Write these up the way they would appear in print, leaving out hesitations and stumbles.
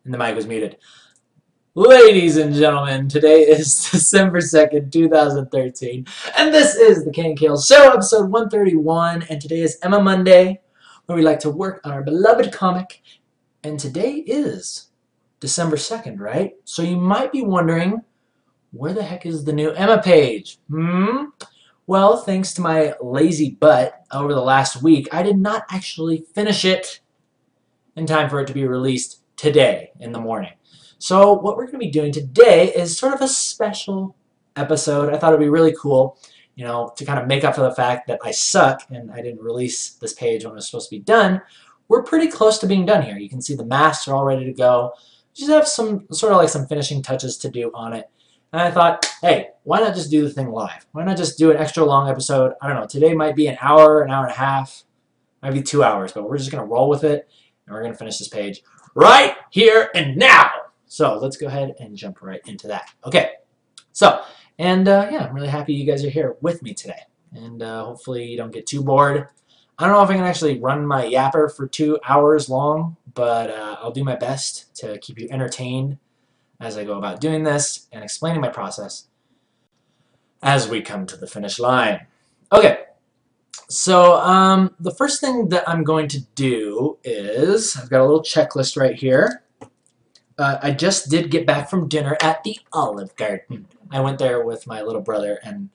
And the mic was muted. Ladies and gentlemen, today is December 2nd, 2013, and this is the KNKL Show, episode 131, and today is Emma Monday, where we like to work on our beloved comic, and today is December 2nd, right? So you might be wondering, where the heck is the new Emma page? Well, thanks to my lazy butt over the last week, I did not actually finish it in time for it to be released today in the morning. So what we're going to be doing today is sort of a special episode. I thought it would be really cool, you know, to kind of make up for the fact that I suck and I didn't release this page when it was supposed to be done. We're pretty close to being done here. You can see the masks are all ready to go. Just have some sort of like some finishing touches to do on it. And I thought, hey, why not just do the thing live? Why not just do an extra long episode? I don't know. Today might be an hour and a half, might be 2 hours, but we're just going to roll with it. And we're going to finish this page right here and now. So let's go ahead and jump right into that. Okay. So, and yeah, I'm really happy you guys are here with me today. And hopefully you don't get too bored. I don't know if I can actually run my yapper for 2 hours long, but I'll do my best to keep you entertained as I go about doing this and explaining my process as we come to the finish line. Okay. So the first thing that I'm going to do is, I've got a little checklist right here. I just did get back from dinner at the Olive Garden. I went there with my little brother, and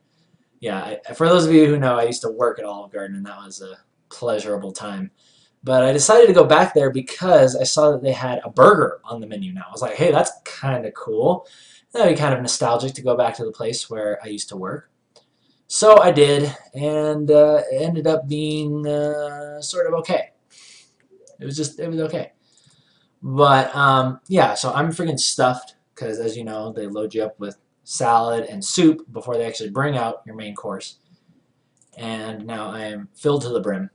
yeah, for those of you who know, I used to work at Olive Garden, and that was a pleasurable time. But I decided to go back there because I saw that they had a burger on the menu now. I was like, hey, that's kind of cool. That'd be kind of nostalgic to go back to the place where I used to work. So I did, and it ended up being sort of okay. It was okay. But yeah, so I'm freaking stuffed because, as you know, they load you up with salad and soup before they actually bring out your main course. And now I am filled to the brim.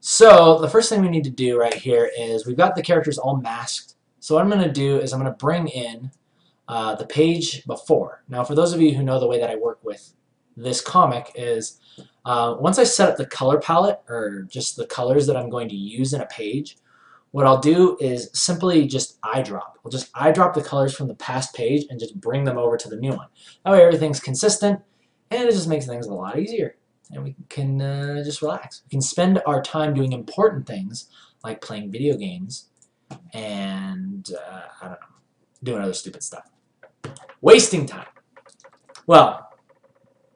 So the first thing we need to do right here is we've got the characters all masked. So what I'm going to do is I'm going to bring in the page before. Now, for those of you who know the way that I work with this comic is once I set up the color palette, or just the colors that I'm going to use in a page, what I'll do is simply just eyedrop. I'll just eyedrop the colors from the past page and just bring them over to the new one. That way everything's consistent, and it just makes things a lot easier. And we can just relax. We can spend our time doing important things like playing video games and, I don't know, doing other stupid stuff. Wasting time. Well,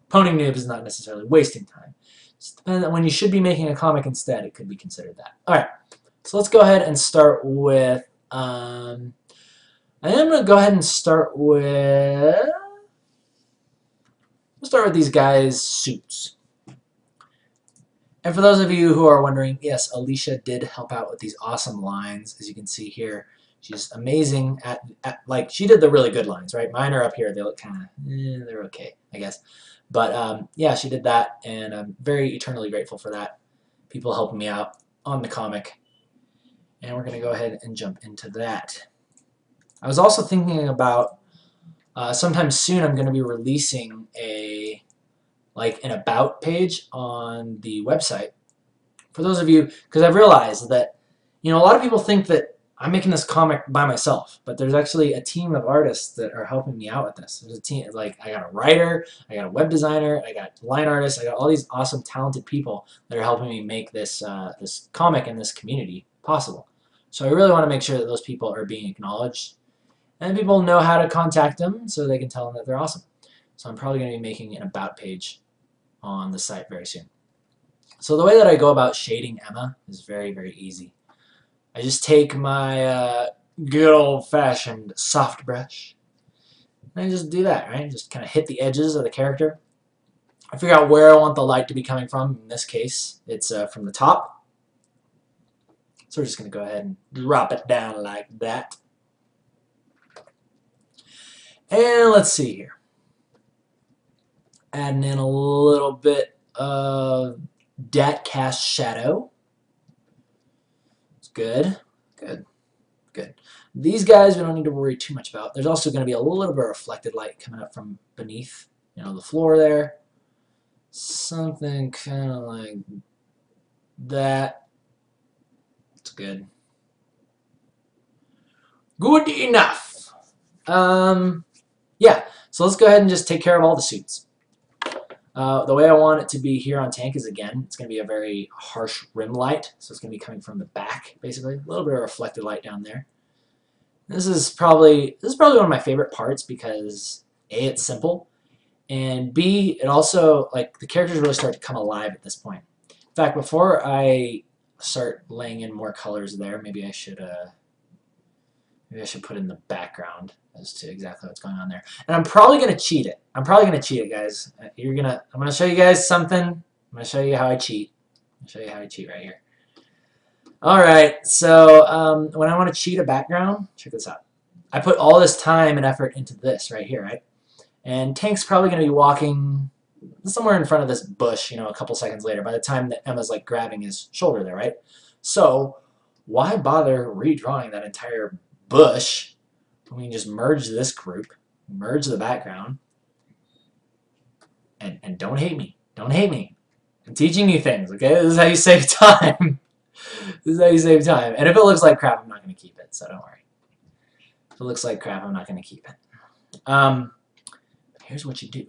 Pwning Noob is not necessarily wasting time. It depends on when you should be making a comic instead, it could be considered that. Alright. So let's go ahead and start with, I am going to go ahead and start with, these guys' suits. And for those of you who are wondering, yes, Alicia did help out with these awesome lines, as you can see here. She's amazing at like, she did the really good lines, right? Mine are up here. They look kind of, they're okay, I guess. But yeah, she did that, and I'm very eternally grateful for that. People helping me out on the comic. And we're going to go ahead and jump into that. I was also thinking about sometime soon I'm going to be releasing an about page on the website. For those of you, because I've realized that, you know, a lot of people think that I'm making this comic by myself, but there's actually a team of artists that are helping me out with this. There's a team, like I got a writer, I got a web designer, I got line artists, I got all these awesome talented people that are helping me make this this comic and this community possible. So I really want to make sure that those people are being acknowledged and people know how to contact them so they can tell them that they're awesome. So I'm probably going to be making an about page on the site very soon. So the way that I go about shading Emma is very, very easy. I just take my good old-fashioned soft brush and I just do that, right? Just kind of hit the edges of the character. I figure out where I want the light to be coming from. In this case, it's from the top. So we're just going to go ahead and drop it down like that. And let's see here. Adding in a little bit of dat cast shadow. It's good. Good. Good. These guys we don't need to worry too much about. There's also going to be a little bit of reflected light coming up from beneath, you know, the floor there. Something kind of like that. It's good. Good enough. Yeah, so let's go ahead and just take care of all the suits. The way I want it to be here on tank is, again, it's going to be a very harsh rim light. So it's going to be coming from the back, basically. A little bit of reflected light down there. This is probably one of my favorite parts because A, it's simple, and B, it also, like, the characters really start to come alive at this point. In fact, before I start laying in more colors there, maybe I should put in the background as to exactly what's going on there. And I'm probably gonna cheat it. Guys. I'm gonna show you guys something. I'm gonna show you how I cheat. I'll show you how I cheat right here. Alright, so when I want to cheat a background, check this out. I put all this time and effort into this right here, right? And Tank's probably going to be walking somewhere in front of this bush, a couple seconds later, by the time that Emma's like grabbing his shoulder there, right? So why bother redrawing that entire bush when we can just merge this group, merge the background, and don't hate me. Don't hate me. I'm teaching you things, okay? This is how you save time. This is how you save time. And if it looks like crap, I'm not going to keep it, so don't worry. If it looks like crap, I'm not going to keep it. Here's what you do.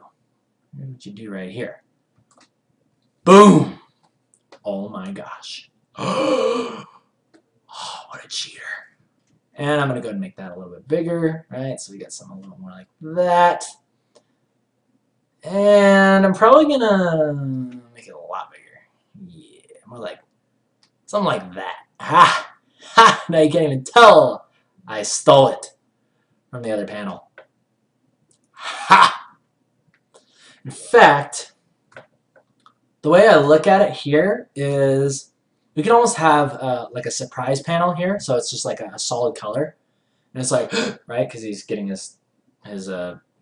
Here's what you do right here. Boom! Oh my gosh. Oh, what a cheater. And I'm going to go ahead and make that a little bit bigger, right? So we got something a little more like that. And I'm probably going to make it a lot bigger. Yeah, more like something like that. Ha! Ha! Now you can't even tell I stole it from the other panel. Ha! In fact, the way I look at it here is we can almost have like a surprise panel here, so it's just like a solid color. And it's like, right, because he's getting his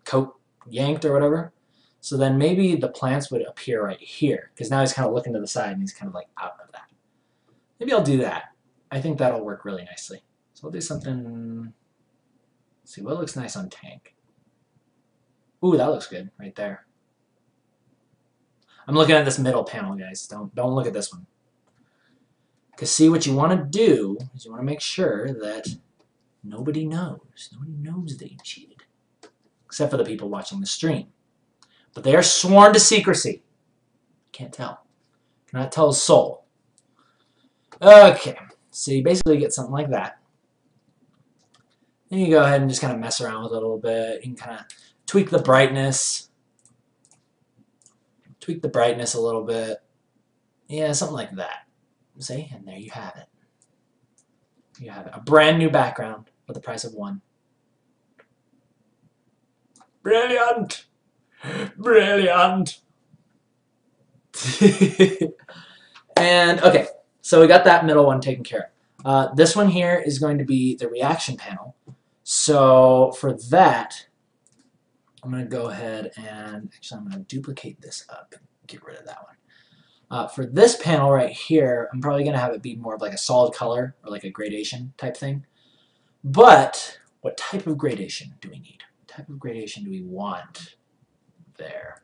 coat yanked or whatever. So then maybe the plants would appear right here, because now he's kind of looking to the side and he's kind of like out of that. Maybe I'll do that. I think that'll work really nicely. So I'll do something. Let's see what looks nice on Tank. Ooh, that looks good right there. I'm looking at this middle panel, guys. Don't look at this one. Because see, what you want to do is you want to make sure that nobody knows. Nobody knows that you cheated. Except for the people watching the stream. But they are sworn to secrecy. Can't tell. Cannot tell a soul. Okay. So you basically get something like that. Then you go ahead and just kind of mess around with it a little bit. You can kind of tweak the brightness. Tweak the brightness a little bit. Yeah, something like that. See? And there you have it. You have it. A brand new background for the price of one. Brilliant! Brilliant! And, okay. So we got that middle one taken care of. This one here is going to be the reaction panel. So for that, I'm going to go ahead and, actually I'm going to duplicate this up and get rid of that one. For this panel right here, I'm probably going to have it be more of like a solid color or like a gradation type thing. But what type of gradation do we need? What type of gradation do we want there?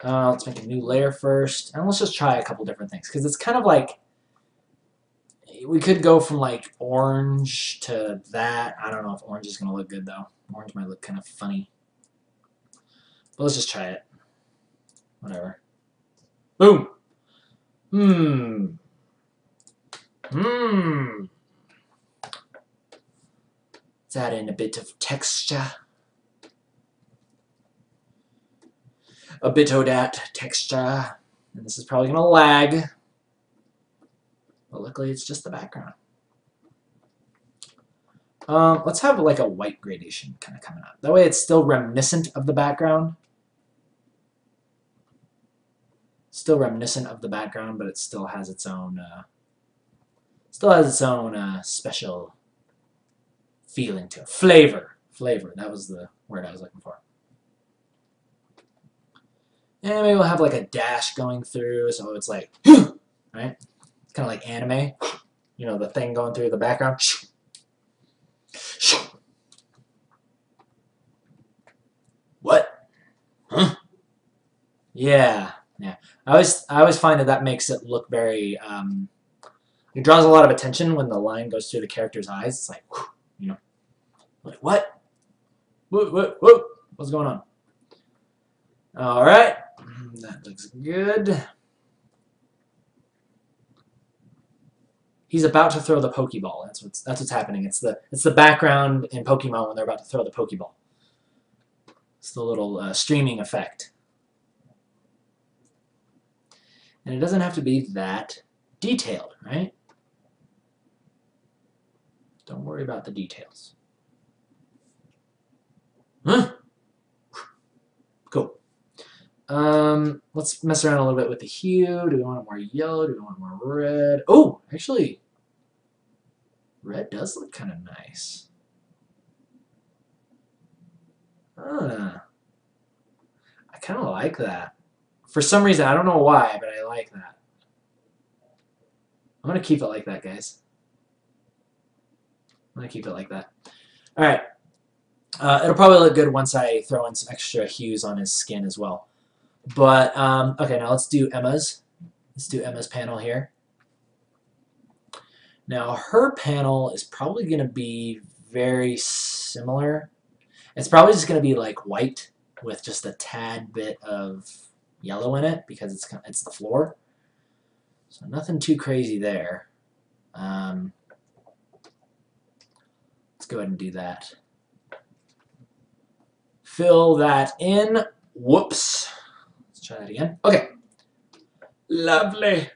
Let's make a new layer first, and let's just try a couple different things, because it's kind of like, we could go from like orange to that. I don't know if orange is going to look good though. Orange might look kind of funny. But let's just try it. Whatever. Boom! Let's add in a bit of texture. A bit of that texture. And this is probably going to lag. But luckily it's just the background. Let's have like a white gradation kind of coming up. That way it's still reminiscent of the background. Still reminiscent of the background, but it still has its own special feeling to it. Flavor. Flavor. That was the word I was looking for. And maybe we'll have like a dash going through, so it's like, right? It's kind of like anime. You know, the thing going through the background. What? Huh? Yeah. Yeah. I always find that makes it look very, I it draws a lot of attention when the line goes through the character's eyes. It's like, whew, you know, like what? Whoa, what's going on? All right, that looks good. He's about to throw the Pokeball. That's what's happening. It's the background in Pokemon when they're about to throw the Pokeball. It's the little streaming effect. And it doesn't have to be that detailed, right? Don't worry about the details. Huh? Cool. Let's mess around a little bit with the hue. Do we want it more yellow? Do we want more red? Oh, actually, red does look kind of nice. I kind of like that. For some reason, I don't know why, but I like that. I'm going to keep it like that, guys. I'm going to keep it like that. All right. It'll probably look good once I throw in some extra hues on his skin as well. But, okay, now let's do Emma's. Let's do Emma's panel here. Now, her panel is probably going to be very similar. It's probably just going to be like white with just a tad bit of yellow in it because it's the floor. So nothing too crazy there. Let's go ahead and do that. Fill that in. Whoops. Let's try that again. Okay. Lovely.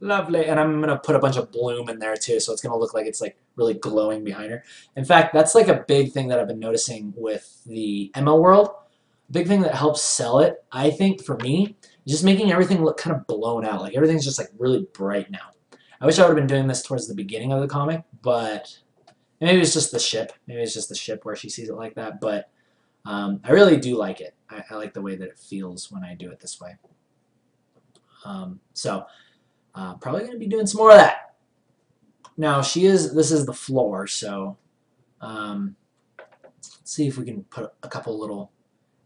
Lovely. And I'm going to put a bunch of bloom in there too, so it's going to look like it's like really glowing behind her. In fact, that's like a big thing that I've been noticing with the Emma world. Big thing that helps sell it, I think, for me, is just making everything look kind of blown out. Like everything's just like really bright now. I wish I would have been doing this towards the beginning of the comic, but maybe it's just the ship. Maybe it's just the ship where she sees it like that. But I really do like it. I like the way that it feels when I do it this way. Probably going to be doing some more of that. Now this is the floor, so let's see if we can put a couple little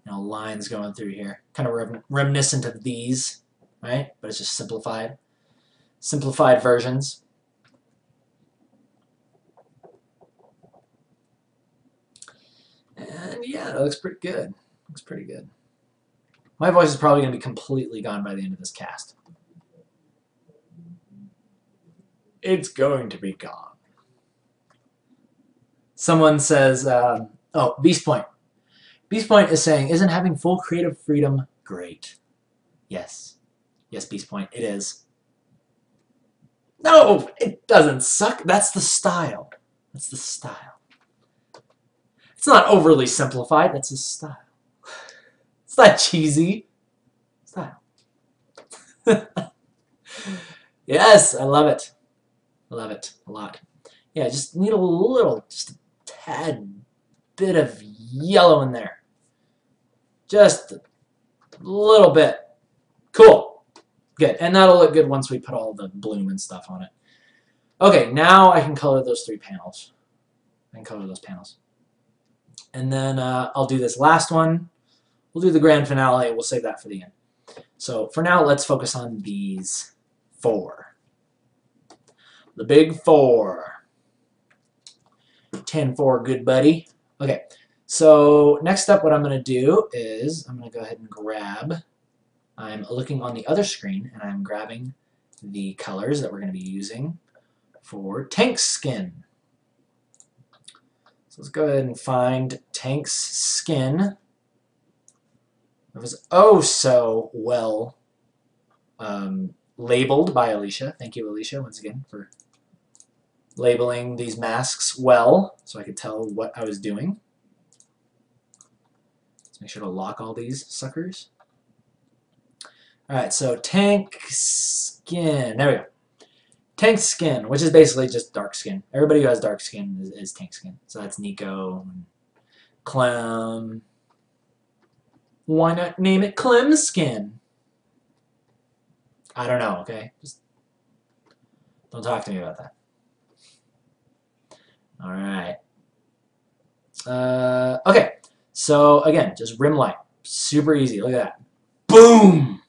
lines going through here. Kind of reminiscent of these, right? But it's just simplified. Simplified versions. And yeah, that looks pretty good. Looks pretty good. My voice is probably going to be completely gone by the end of this cast. It's going to be gone. Someone says, oh, Beast Point. Beast Point is saying, isn't having full creative freedom great? Yes. Yes, Beast Point, it is. No, it doesn't suck. That's the style. That's the style. It's not overly simplified. That's his style. It's not cheesy. Style. Yes, I love it. I love it a lot. Yeah, just need a little, just a tad bit of yellow in there. Just a little bit. Cool. Good. And that'll look good once we put all the bloom and stuff on it. Okay, now I can color those three panels. I can color those panels. And then I'll do this last one. We'll do the grand finale. We'll save that for the end. So for now, let's focus on these four. The big four. 10-4, good buddy. Okay, so next up what I'm going to do is I'm going to go ahead and grab, I'm looking on the other screen and I'm grabbing the colors that we're going to be using for Tank's skin. So let's go ahead and find Tank's skin. It was oh so well labeled by Alicia. Thank you, Alicia, once again for labeling these masks well so I could tell what I was doing. Let's make sure to lock all these suckers. Alright, so Tank skin. There we go. Tank skin, which is basically just dark skin. Everybody who has dark skin is Tank skin. So that's Nico and Clem. Why not name it Clem skin? I don't know, okay? Just don't talk to me about that. Alright. Okay, so again, just rim light. Super easy, look at that. Boom!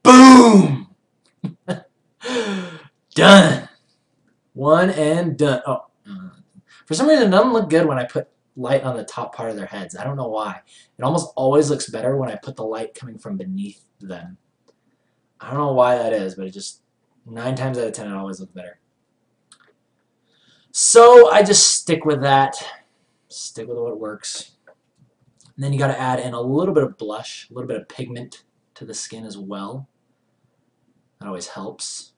Boom! Done. One and done. Oh, for some reason it doesn't look good when I put light on the top part of their heads. I don't know why. It almost always looks better when I put the light coming from beneath them. I don't know why that is, but it just 9 times out of 10 it always looks better. So I just stick with that. Stick with what works. And then you got to add in a little bit of blush, a little bit of pigment to the skin as well. That always helps.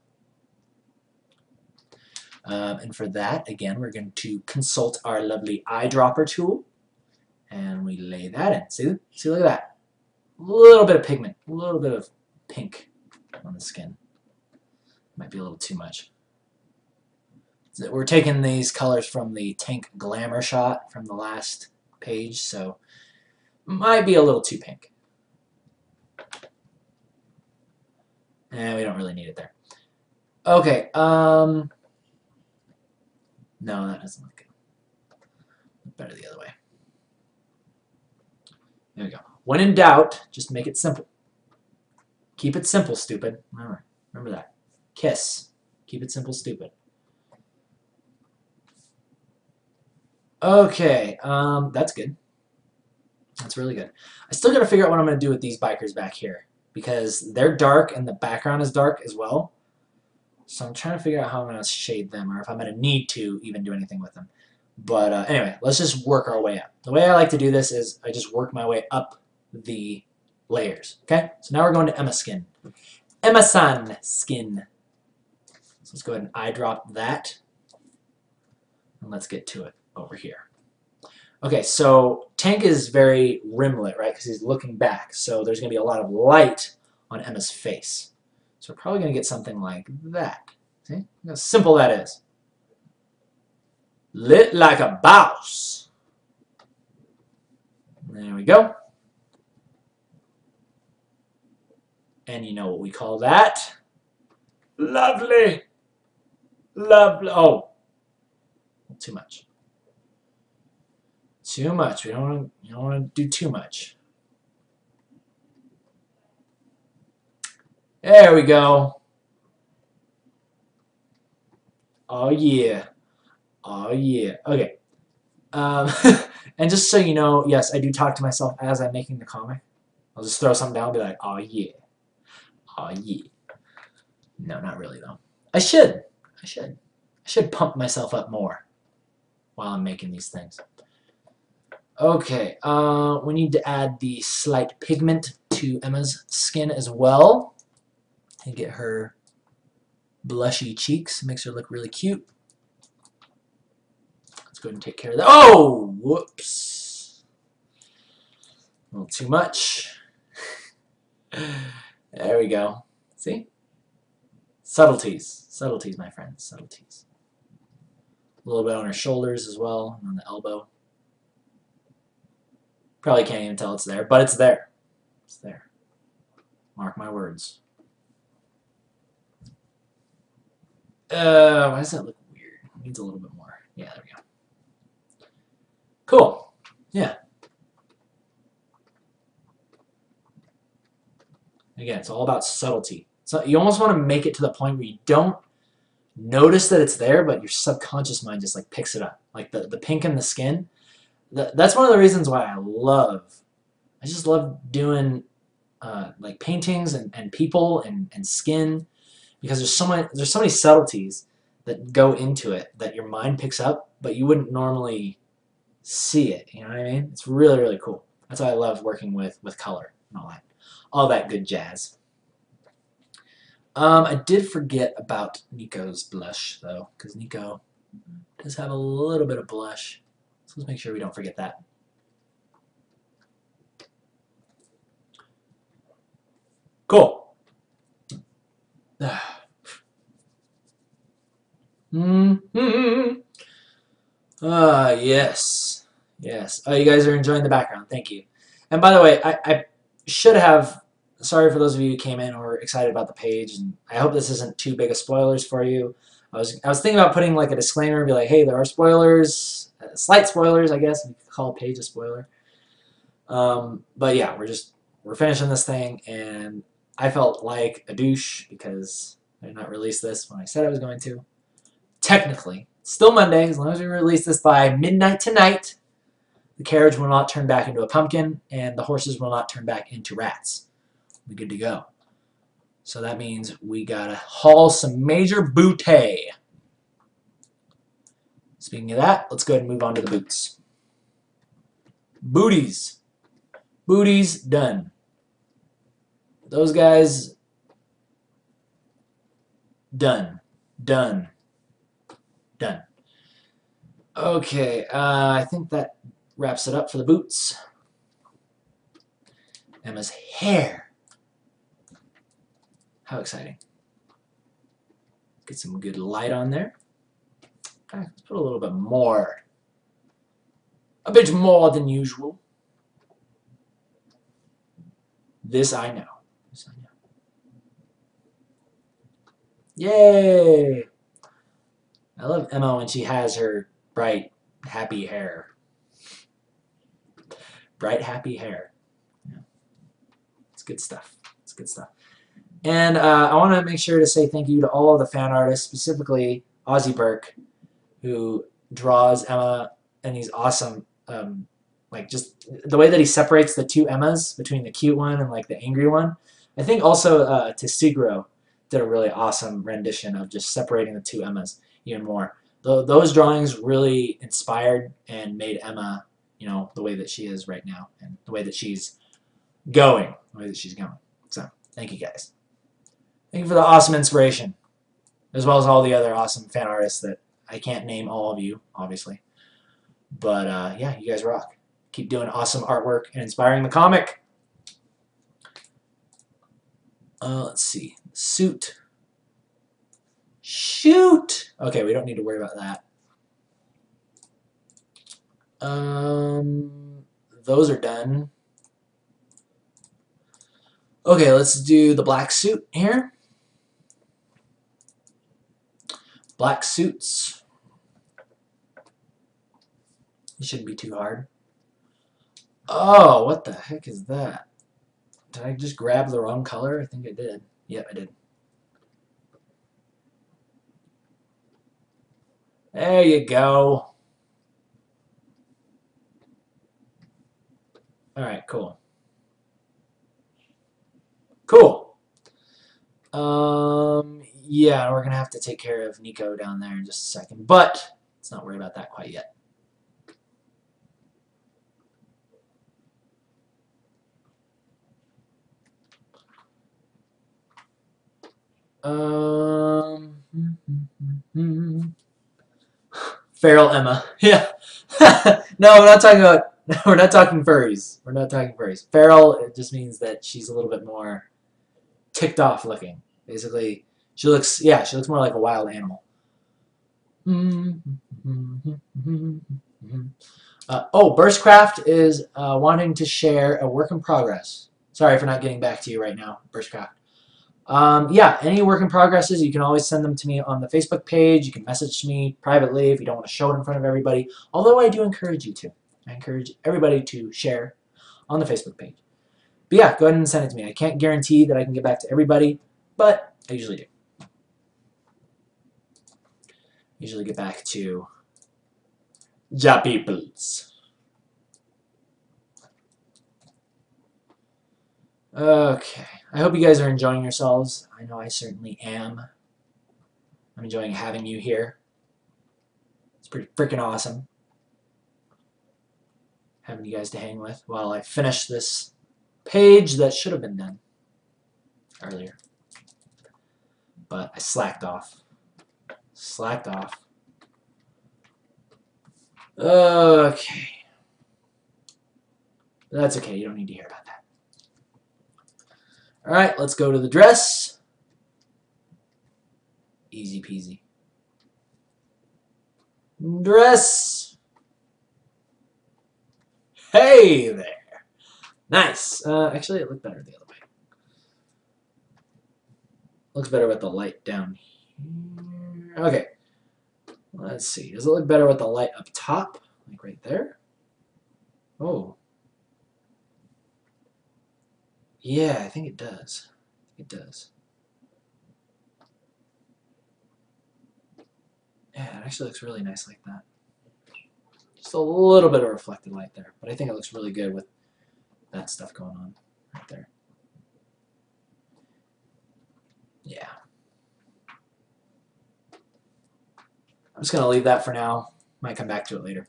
And for that, again, we're going to consult our lovely eyedropper tool. And we lay that in. See, look at that. A little bit of pigment, a little bit of pink on the skin. Might be a little too much. So we're taking these colors from the Tank Glamour shot from the last page, so might be a little too pink. And we don't really need it there. Okay, no, that doesn't look good. Look better the other way. There we go. When in doubt, just make it simple. Keep it simple, stupid. Remember that. KISS. Keep it simple, stupid. Okay, that's good. That's really good. I still got to figure out what I'm going to do with these bikers back here, because they're dark and the background is dark as well. So I'm trying to figure out how I'm going to shade them, or if I'm going to need to even do anything with them. But anyway, let's just work our way up. The way I like to do this is I just work my way up the layers. Okay, so now we're going to Emma skin. Emma-san skin. So let's go ahead and eyedrop that. And let's get to it over here. Okay, so Tank is very rimlet, right? Because he's looking back. So there's going to be a lot of light on Emma's face. So we're probably going to get something like that. See? Look how simple that is. Lit like a boss. There we go. And you know what we call that? Lovely. Lovely. Oh, too much. Too much. You don't want to do too much. There we go. Oh yeah. Oh yeah. Okay. And just so you know, yes, I do talk to myself as I'm making the comic. I'll just throw something down and be like, oh yeah. Oh yeah. No, not really though. I should pump myself up more while I'm making these things. Okay, we need to add the slight pigment to Emma's skin as well and get her blushy cheeks. Makes her look really cute. Let's go ahead and take care of that. Oh, whoops. A little too much. There we go. See? Subtleties. Subtleties, my friends. Subtleties. A little bit on her shoulders as well, and on the elbow. Probably can't even tell it's there, but it's there. It's there. Mark my words. Why does that look weird? It needs a little bit more. Yeah, there we go. Cool. Yeah. Again, it's all about subtlety. So you almost want to make it to the point where you don't notice that it's there, but your subconscious mind just like picks it up. Like the pink in the skin. That's one of the reasons why I just love doing like paintings and people and skin, because there's so many subtleties that go into it that your mind picks up, but you wouldn't normally see it. You know what I mean? It's really, really cool. That's why I love working with color and all that good jazz. I did forget about Nico's blush though, because Nico does have a little bit of blush. So let's make sure we don't forget that. Cool. Yes. Yes. Oh, you guys are enjoying the background. Thank you. And by the way, I should have, sorry for those of you who came in and were excited about the page, and I hope this isn't too big of spoilers for you. I was thinking about putting like a disclaimer and be like, hey, there are spoilers, slight spoilers, I guess. We could call a page a spoiler. But yeah, we're finishing this thing, and I felt like a douche because I did not release this when I said I was going to. Technically, still Monday, as long as we release this by midnight tonight, the carriage will not turn back into a pumpkin, and the horses will not turn back into rats. We're good to go. So that means we gotta haul some major booty. Speaking of that, let's go ahead and move on to the boots. Booties. Booties done. Those guys done. Done. Done. Okay, I think that wraps it up for the boots. Emma's hair. How exciting. Get some good light on there. Let's put a little bit more. A bit more than usual. This I know. This I know. Yay! I love Emma when she has her bright, happy hair. Bright, happy hair. Yeah. It's good stuff. It's good stuff. And I want to make sure to say thank you to all of the fan artists, specifically Ozzy Burke, who draws Emma and he's awesome. Like just the way that he separates the two Emmas between the cute one and like the angry one. I think also Testigro did a really awesome rendition of just separating the two Emmas even more. Those drawings really inspired and made Emma, you know, the way that she is right now and the way that she's going. So thank you guys. Thank you for the awesome inspiration, as well as all the other awesome fan artists that I can't name all of you, obviously. But yeah, you guys rock. Keep doing awesome artwork and inspiring the comic. Let's see. Suit. Shoot! Okay, we don't need to worry about that. Those are done. Okay, let's do the black suit here. Black suits. It shouldn't be too hard. Oh, what the heck is that? Did I just grab the wrong color? I think I did. Yep, I did. There you go. Alright, cool. Cool. Yeah, we're going to have to take care of Nico down there in just a second, but let's not worry about that quite yet. Feral Emma. Yeah. No, we're not talking about. We're not talking furries. We're not talking furries. Feral, it just means that she's a little bit more ticked off looking. Basically, she looks. Yeah, she looks more like a wild animal. Oh, Burstcraft is wanting to share a work in progress. Sorry for not getting back to you right now, Burstcraft. Yeah, any work in progresses, you can always send them to me on the Facebook page. You can message me privately if you don't want to show it in front of everybody. Although I do encourage you to. I encourage everybody to share on the Facebook page. But yeah, go ahead and send it to me. I can't guarantee that I can get back to everybody, but I usually do. Usually get back to ja peoples. Okay. I hope you guys are enjoying yourselves. I know I certainly am. I'm enjoying having you here. It's pretty freaking awesome having you guys to hang with while I finish this page that should have been done earlier. But I slacked off. Slacked off. Okay. That's okay. You don't need to hear about that. Alright, let's go to the dress. Easy peasy. Dress. Hey there. Nice. Actually, it looked better the other way. Looks better with the light down here. Okay. Let's see. Does it look better with the light up top? Like right there? Oh. Yeah, I think it does. It does. Yeah, it actually looks really nice like that. Just a little bit of reflected light there, but I think it looks really good with that stuff going on right there. Yeah. I'm just going to leave that for now. Might come back to it later.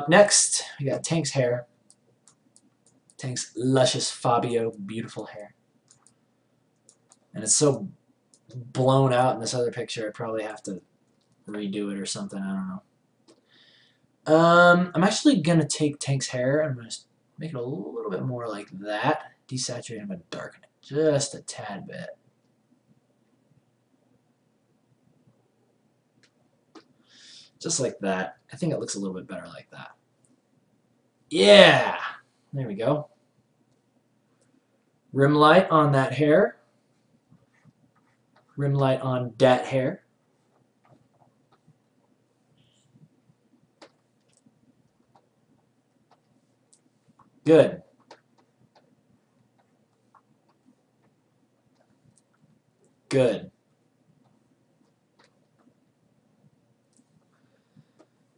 Next, we got Tank's hair. Tank's luscious Fabio, beautiful hair. And it's so blown out in this other picture, I probably have to redo it or something. I don't know. I'm actually going to take Tank's hair and I'm going to make it a little bit more like that. Desaturate it, but darken it just a tad bit. Just like that. I think it looks a little bit better like that. Yeah! There we go. Rim light on that hair. Rim light on that hair. Good. Good.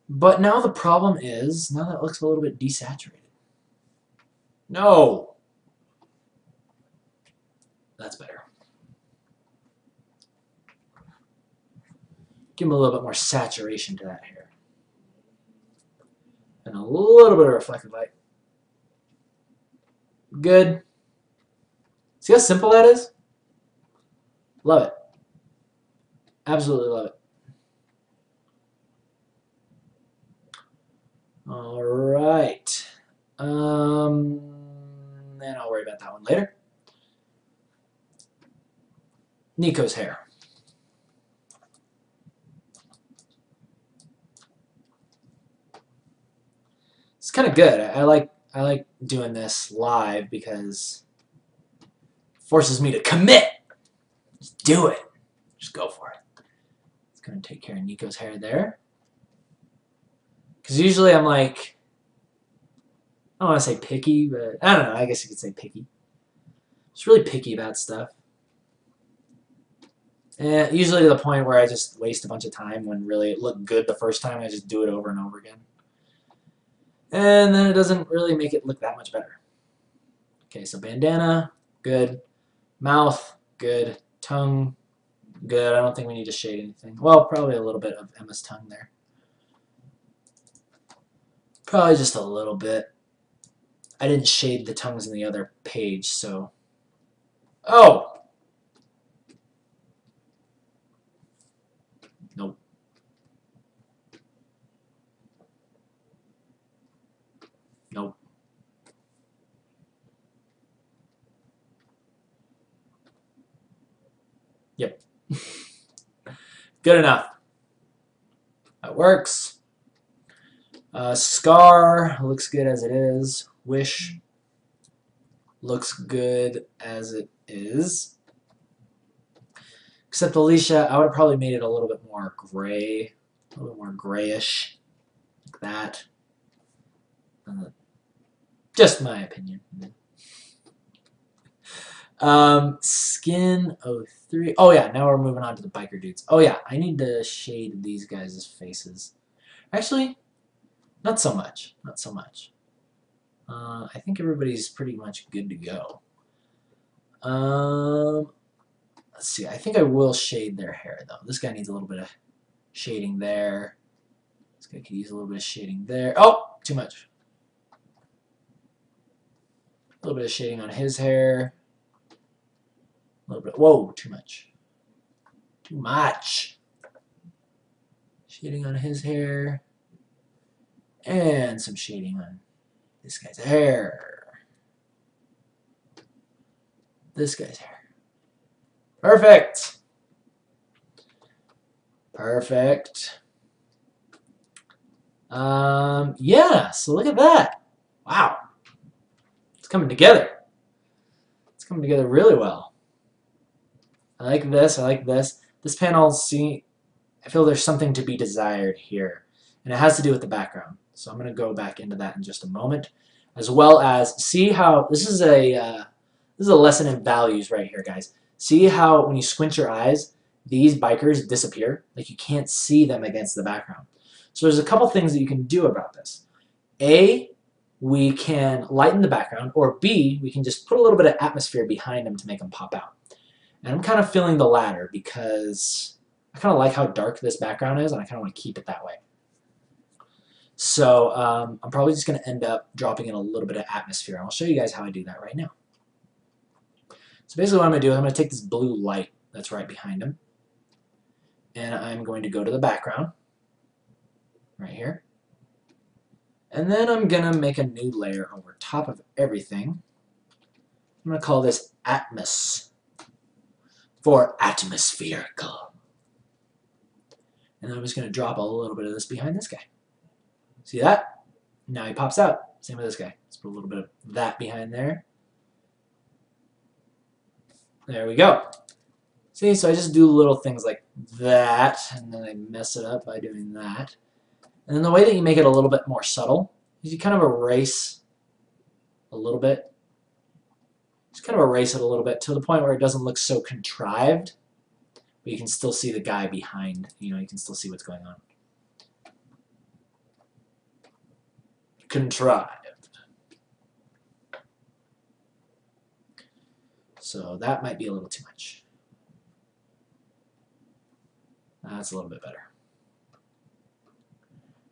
But now the problem is, now that looks a little bit desaturated. No! That's better. Give him a little bit more saturation to that hair. And a little bit of reflective light. Good. See how simple that is? Love it. Absolutely love it. All right. Then I'll worry about that one later. Nico's hair. It's kind of good. I like doing this live because it forces me to commit. Just do it. Just go for it. It's gonna take care of Nico's hair there. Because usually I'm like, I don't want to say picky, but I don't know. I guess you could say picky. Just really picky about stuff. And usually to the point where I just waste a bunch of time when really it looked good the first time. I just do it over and over again. And then it doesn't really make it look that much better. Okay, so bandana, good. Mouth, good. Tongue, good. I don't think we need to shade anything. Well, probably a little bit of Emma's tongue there. Probably just a little bit. I didn't shade the tongues in the other page, so... Oh! Nope. Nope. Yep. Good enough. That works. Scar looks good as it is. Wish looks good as it is. Except Alicia, I would have probably made it a little bit more gray. A little bit more grayish. Like that. Just my opinion. Skin 03. Oh yeah, now we're moving on to the biker dudes. Oh yeah, I need to shade these guys' faces. Actually, not so much. Not so much. I think everybody's pretty much good to go. Let's see. I think I will shade their hair though. This guy needs a little bit of shading there. This guy could use a little bit of shading there. Oh, too much. A little bit of shading on his hair. A little bit. Whoa, too much. Too much. Shading on his hair. And some shading on this guy's hair. This guy's hair. Perfect. Perfect. Yeah, so look at that. Wow. It's coming together. It's coming together really well. I like this. I like this. This panel, see, I feel there's something to be desired here. And it has to do with the background. So I'm going to go back into that in just a moment. As well as see how, this is a lesson in values right here, guys. See how when you squint your eyes, these bikers disappear. Like, you can't see them against the background. So there's a couple things that you can do about this. A, we can lighten the background, or B, we can just put a little bit of atmosphere behind them to make them pop out. And I'm kind of feeling the latter because I kind of like how dark this background is, and I kind of want to keep it that way. So I'm probably just going to end up dropping in a little bit of atmosphere. And I'll show you guys how I do that right now. So basically what I'm going to do is I'm going to take this blue light that's right behind him, and I'm going to go to the background right here. And then I'm going to make a new layer over top of everything. I'm going to call this Atmos for atmospherical. And I'm just going to drop a little bit of this behind this guy. See that? Now he pops out. Same with this guy. Let's put a little bit of that behind there. There we go. See, so I just do little things like that, and then I mess it up by doing that. And then the way that you make it a little bit more subtle is you kind of erase a little bit. Just kind of erase it a little bit to the point where it doesn't look so contrived, but you can still see the guy behind. You know, you can still see what's going on. Contrived. So that might be a little too much. That's a little bit better.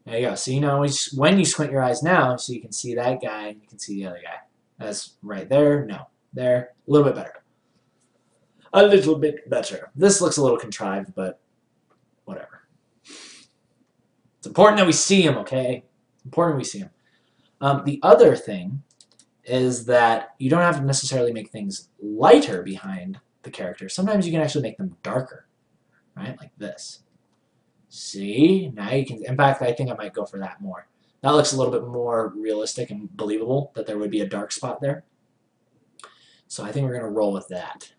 There you go. So you know when you squint your eyes now, so you can see that guy and you can see the other guy. That's right there. No. There. A little bit better. A little bit better. This looks a little contrived, but whatever. It's important that we see him, okay? It's important we see him. The other thing is that you don't have to necessarily make things lighter behind the character. Sometimes you can actually make them darker, right? Like this. See? Now you can... In fact, I think I might go for that more. That looks a little bit more realistic and believable that there would be a dark spot there. So I think we're going to roll with that.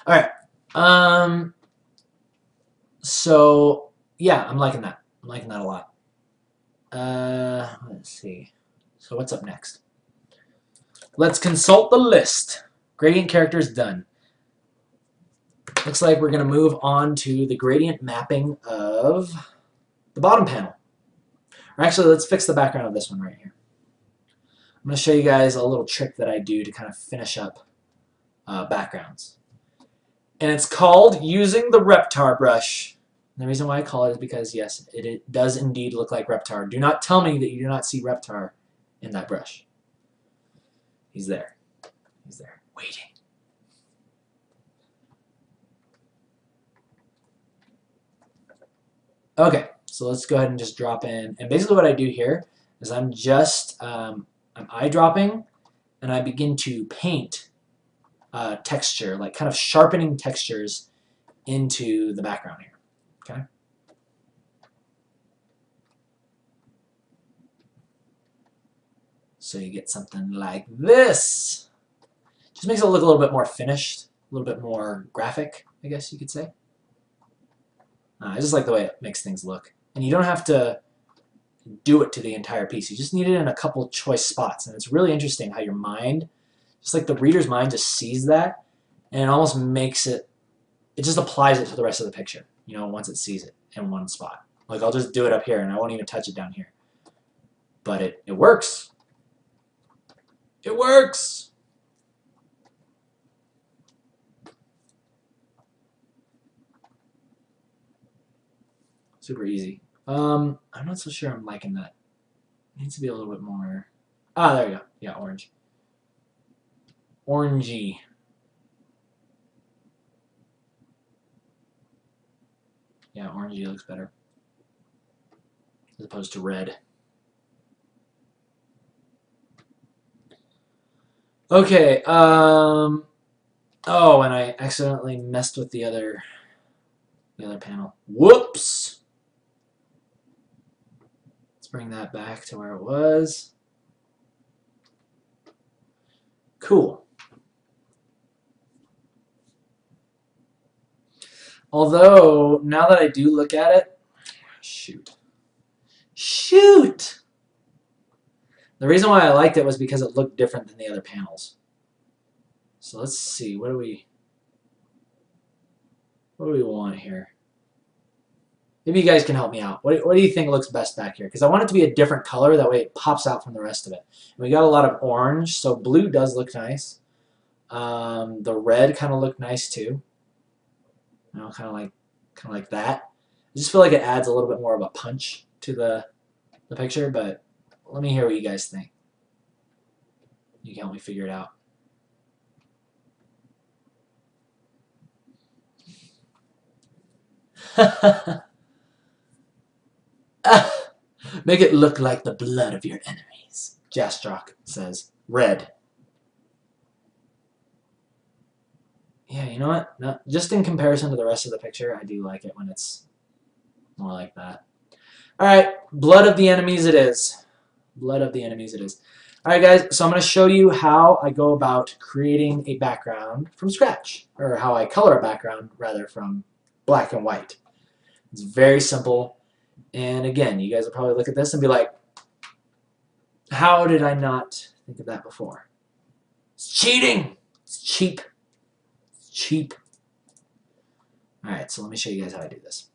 Alright. So, yeah, I'm liking that. I'm liking that a lot. Let's see. So what's up next? Let's consult the list. Gradient characters done. Looks like we're going to move on to the gradient mapping of the bottom panel. Or actually, let's fix the background of this one right here. I'm going to show you guys a little trick that I do to kind of finish up backgrounds. And it's called using the Reptar brush. And the reason why I call it is because, yes, it does indeed look like Reptar. Do not tell me that you do not see Reptar in that brush. He's there. He's there, waiting. Okay, so let's go ahead and just drop in. And basically what I do here is I'm just, I'm eyedropping, and I begin to paint texture, like kind of sharpening textures into the background here, okay? So you get something like this. Just makes it look a little bit more finished, a little bit more graphic, I guess you could say. I just like the way it makes things look. And you don't have to do it to the entire piece. You just need it in a couple choice spots. And it's really interesting how your mind, just like the reader's mind just sees that, and it almost makes it, it just applies it to the rest of the picture, you know, once it sees it in one spot. Like, I'll just do it up here, and I won't even touch it down here. But it works. It works! Super easy. I'm not so sure I'm liking that. It needs to be a little bit more... Ah, there we go. Yeah, orange. Orangey. Yeah, orangey looks better. As opposed to red. Okay, oh, and I accidentally messed with the other panel. Whoops! Bring that back to where it was. Cool. Although, now that I do look at it, shoot. The reason why I liked it was because it looked different than the other panels. So let's see, what do we want here? Maybe you guys can help me out. What do you think looks best back here? Because I want it to be a different color, that way it pops out from the rest of it. And we got a lot of orange, so blue does look nice. The red kind of looked nice too. You know, kind of like that. I just feel like it adds a little bit more of a punch to the picture, but let me hear what you guys think. You can help me figure it out. Make it look like the blood of your enemies. Jastrock says red. Yeah, you know what? No, just in comparison to the rest of the picture, I do like it when it's more like that. Alright, blood of the enemies it is. Blood of the enemies it is. Alright guys, so I'm going to show you how I go about creating a background from scratch. Or how I color a background, rather, from black and white. It's very simple. And again, you guys will probably look at this and be like, how did I not think of that before? It's cheating! It's cheap. It's cheap. Alright, so let me show you guys how I do this.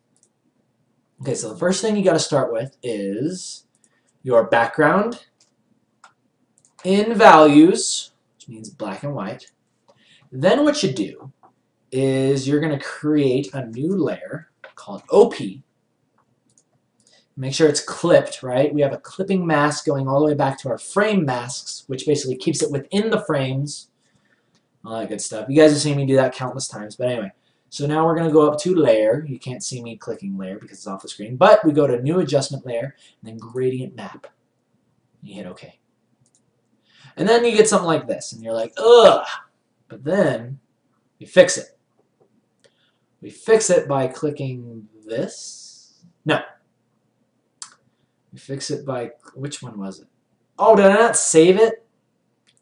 Okay, so the first thing you got to start with is your background in values, which means black and white. Then what you do is you're going to create a new layer called OP. Make sure it's clipped, right? We have a clipping mask going all the way back to our frame masks, which basically keeps it within the frames. All that good stuff. You guys have seen me do that countless times, but anyway. So now we're going to go up to layer. You can't see me clicking layer because it's off the screen, but we go to new adjustment layer and then gradient map. You hit OK. And then you get something like this, and you're like, ugh! But then we fix it. We fix it by clicking this. No. We fix it by, which one was it? Oh, did I not save it?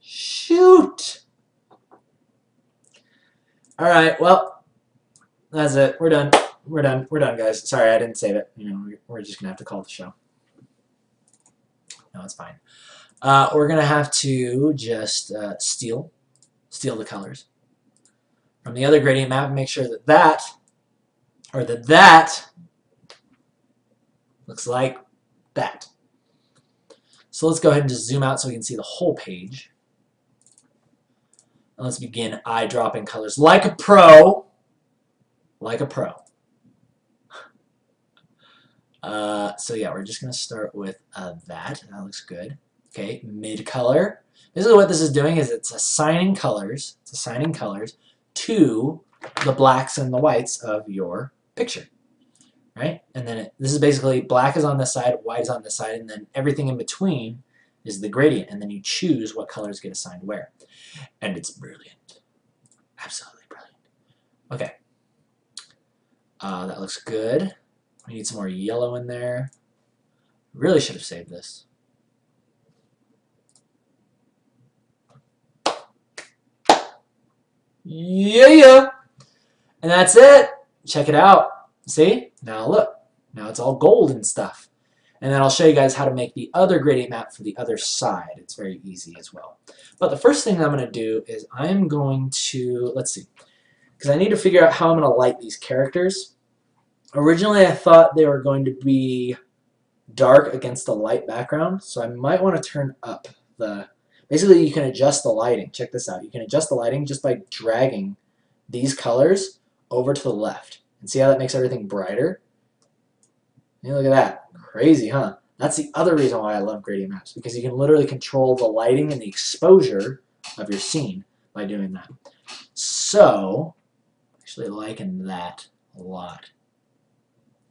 Shoot! Alright, well, that's it. We're done. We're done. We're done, guys. Sorry, I didn't save it. You know, we're just going to have to call the show. No, it's fine. We're going to have to just steal the colors from the other gradient map and make sure that that looks like that. So let's go ahead and just zoom out so we can see the whole page. And let's begin eye-dropping colors like a pro. Like a pro. So yeah, we're just going to start with that. That looks good. Okay, mid-color. This is what this is doing, is it's assigning colors. It's assigning colors to the blacks and the whites of your picture. Right? And then this is basically black is on this side, white is on this side, and then everything in between is the gradient. And then you choose what colors get assigned where. And it's brilliant. Absolutely brilliant. Okay. That looks good. We need some more yellow in there. Really should have saved this. Yeah! And that's it. Check it out. See? Now look. Now it's all gold and stuff. And then I'll show you guys how to make the other gradient map for the other side. It's very easy as well. But the first thing that I'm going to do is I'm going to, let's see, because I need to figure out how I'm going to light these characters. Originally I thought they were going to be dark against a light background, so I might want to turn up the, basically you can adjust the lighting. Check this out. You can adjust the lighting just by dragging these colors over to the left. And see how that makes everything brighter? Hey, look at that. Crazy, huh? That's the other reason why I love gradient maps, because you can literally control the lighting and the exposure of your scene by doing that. So, actually liking that a lot.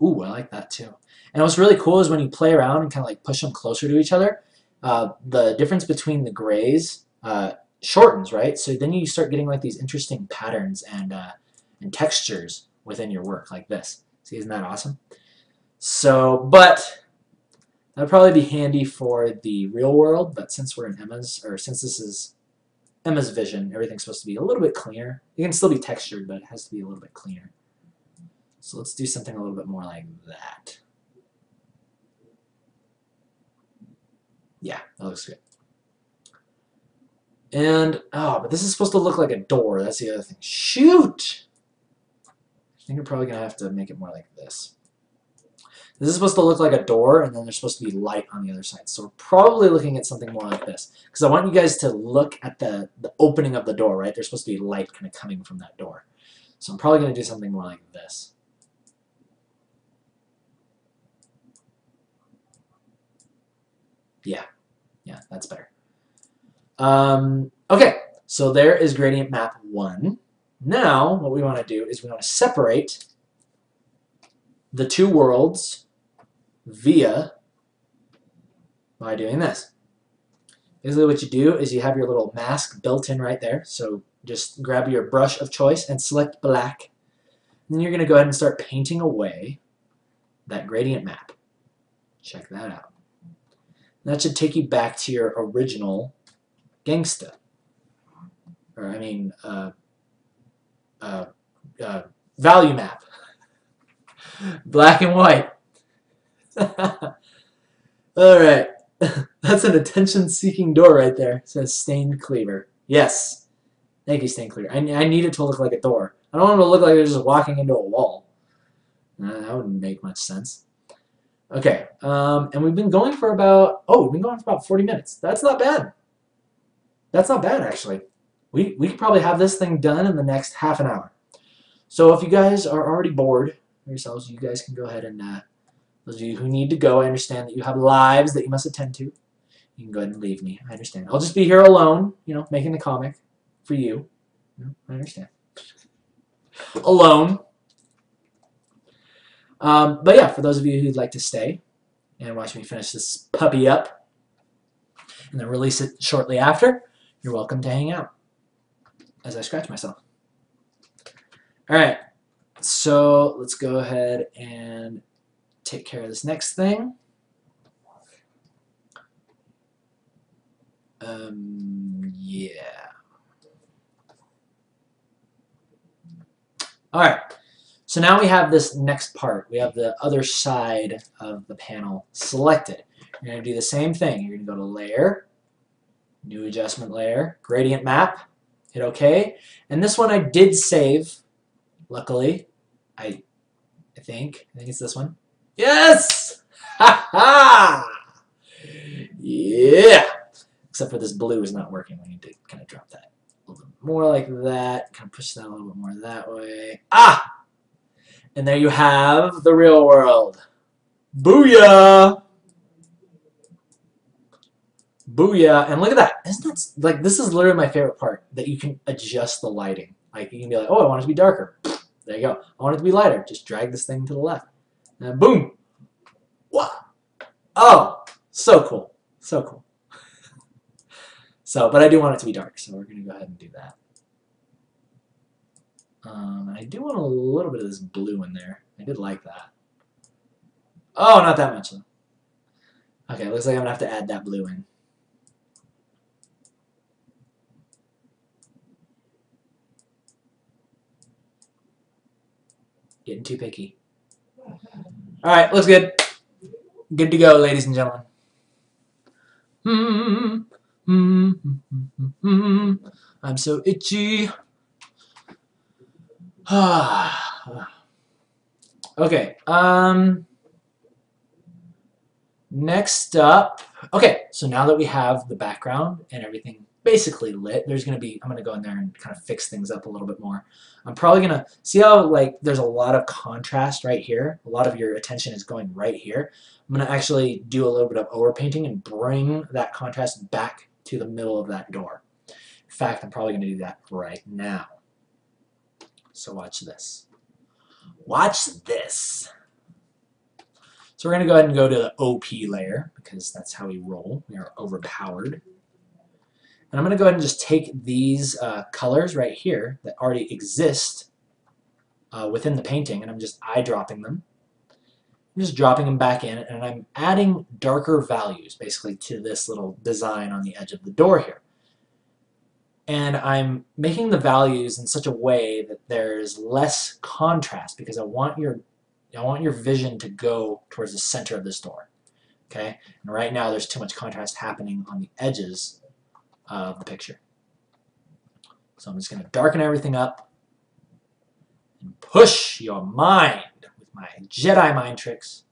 Ooh, I like that too. And what's really cool is when you play around and kind of like push them closer to each other, the difference between the grays shortens, right? So then you start getting like these interesting patterns and textures within your work, like this. See, isn't that awesome? So, but that would probably be handy for the real world, but since we're in Emma's, or since this is Emma's vision, everything's supposed to be a little bit cleaner. It can still be textured, but it has to be a little bit cleaner. So let's do something a little bit more like that. Yeah, that looks good. And, oh, but this is supposed to look like a door. That's the other thing. Shoot! I think we're probably going to have to make it more like this. This is supposed to look like a door, and then there's supposed to be light on the other side. So we're probably looking at something more like this. Because I want you guys to look at the opening of the door, right? There's supposed to be light kind of coming from that door. So I'm probably going to do something more like this. Yeah. Yeah, that's better. Okay, so there is gradient map 1. Now, what we want to do is we want to separate the two worlds by doing this. Basically what you do is you have your little mask built in right there. So just grab your brush of choice and select black. And you're going to go ahead and start painting away that gradient map. Check that out. That should take you back to your original gangsta. Or I mean, value map. Black and white. Alright. That's an attention-seeking door right there. It says stained cleaver. Yes. Thank you, stained cleaver. I need it to look like a door. I don't want it to look like they're just walking into a wall. That wouldn't make much sense. Okay. And we've been going for about... Oh, we've been going for about 40 minutes. That's not bad. That's not bad, actually. We could probably have this thing done in the next half an hour. So if you guys are already bored yourselves, you guys can go ahead and... those of you who need to go, I understand that you have lives that you must attend to. You can go ahead and leave me. I understand. I'll just be here alone, you know, making the comic for you. I understand. Alone. But yeah, for those of you who'd like to stay and watch me finish this puppy up and then release it shortly after, you're welcome to hang out as I scratch myself. Alright, so let's go ahead and take care of this next thing. Yeah. Alright, so now we have this next part. We have the other side of the panel selected. You're going to do the same thing. You're going to go to Layer, New Adjustment Layer, Gradient Map, hit OK. And this one I did save, luckily. I think it's this one. Yes! Ha ha! Yeah! Except for this blue is not working. We need to kind of drop that a little bit more like that. Kind of push that a little bit more that way. Ah! And there you have the real world. Booyah! Booyah! And look at that. Isn't that, like, this is literally my favorite part, that you can adjust the lighting. Like, you can be like, oh, I want it to be darker. There you go. I want it to be lighter. Just drag this thing to the left. And boom! Wow! Oh! So cool. So cool. So, but I do want it to be dark, so we're going to go ahead and do that. I do want a little bit of this blue in there. I did like that. Oh, not that much, though. Okay, looks like I'm going to have to add that blue in. Getting too picky. Alright, looks good. Good to go, ladies and gentlemen. I'm so itchy. Okay, next up, okay, so now that we have the background and everything basically lit, there's going to be, I'm going to go in there and kind of fix things up a little bit more. I'm probably going to, see how like there's a lot of contrast right here? A lot of your attention is going right here. I'm going to actually do a little bit of overpainting and bring that contrast back to the middle of that door. In fact, I'm probably going to do that right now. So watch this. Watch this. So we're going to go ahead and go to the OP layer because that's how we roll. We are overpowered. And I'm going to go ahead and just take these colors right here that already exist within the painting, and I'm just eyedropping them. I'm just dropping them back in, and I'm adding darker values basically to this little design on the edge of the door here. And I'm making the values in such a way that there's less contrast because I want your vision to go towards the center of this door. Okay? And right now there's too much contrast happening on the edges of the picture. So I'm just going to darken everything up and push your mind with my Jedi mind tricks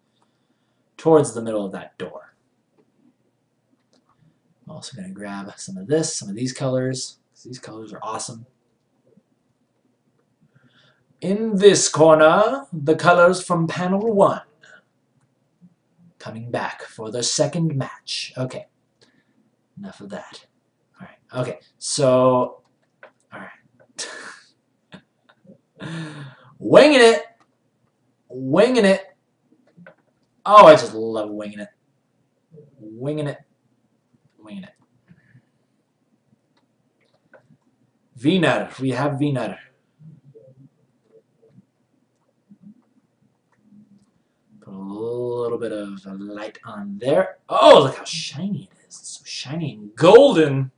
towards the middle of that door. I'm also going to grab some of this, some of these colors, because these colors are awesome. In this corner, the colors from panel 1. Coming back for the second match. Okay. Enough of that. Alright. Okay. So, alright. Winging it. Winging it. Oh, I just love winging it. Winging it. Winging it. Wiener. We have Wiener. Put a little bit of light on there. Oh, look how shiny it is. It's so shiny and golden.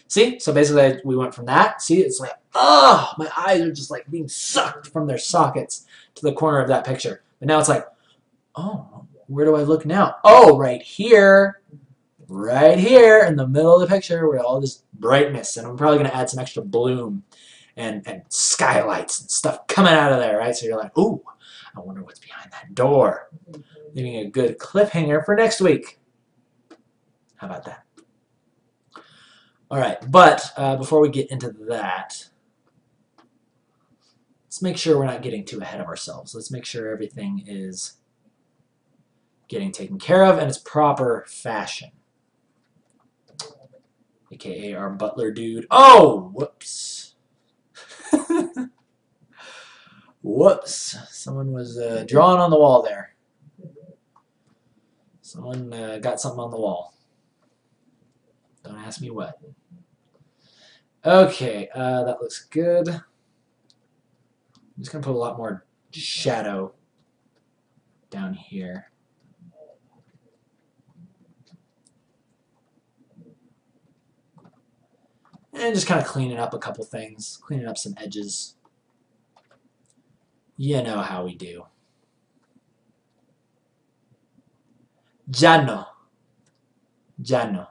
See? So basically we went from that. See? It's like, oh, my eyes are just like being sucked from their sockets to the corner of that picture. But now it's like, oh, where do I look now? Oh, right here. Right here in the middle of the picture where all this brightness. And I'm probably going to add some extra bloom and skylights and stuff coming out of there, right? So you're like, ooh, I wonder what's behind that door. Leaving a good cliffhanger for next week. How about that? All right, but before we get into that, let's make sure we're not getting too ahead of ourselves. Let's make sure everything is getting taken care of in its proper fashion. AKA our butler dude. Oh, whoops. Whoops. Someone was drawing on the wall there. Someone got something on the wall. Don't ask me what. Okay, that looks good. I'm just going to put a lot more shadow down here. And just kind of cleaning up a couple things. Cleaning up some edges. You know how we do. Gianno. Gianno.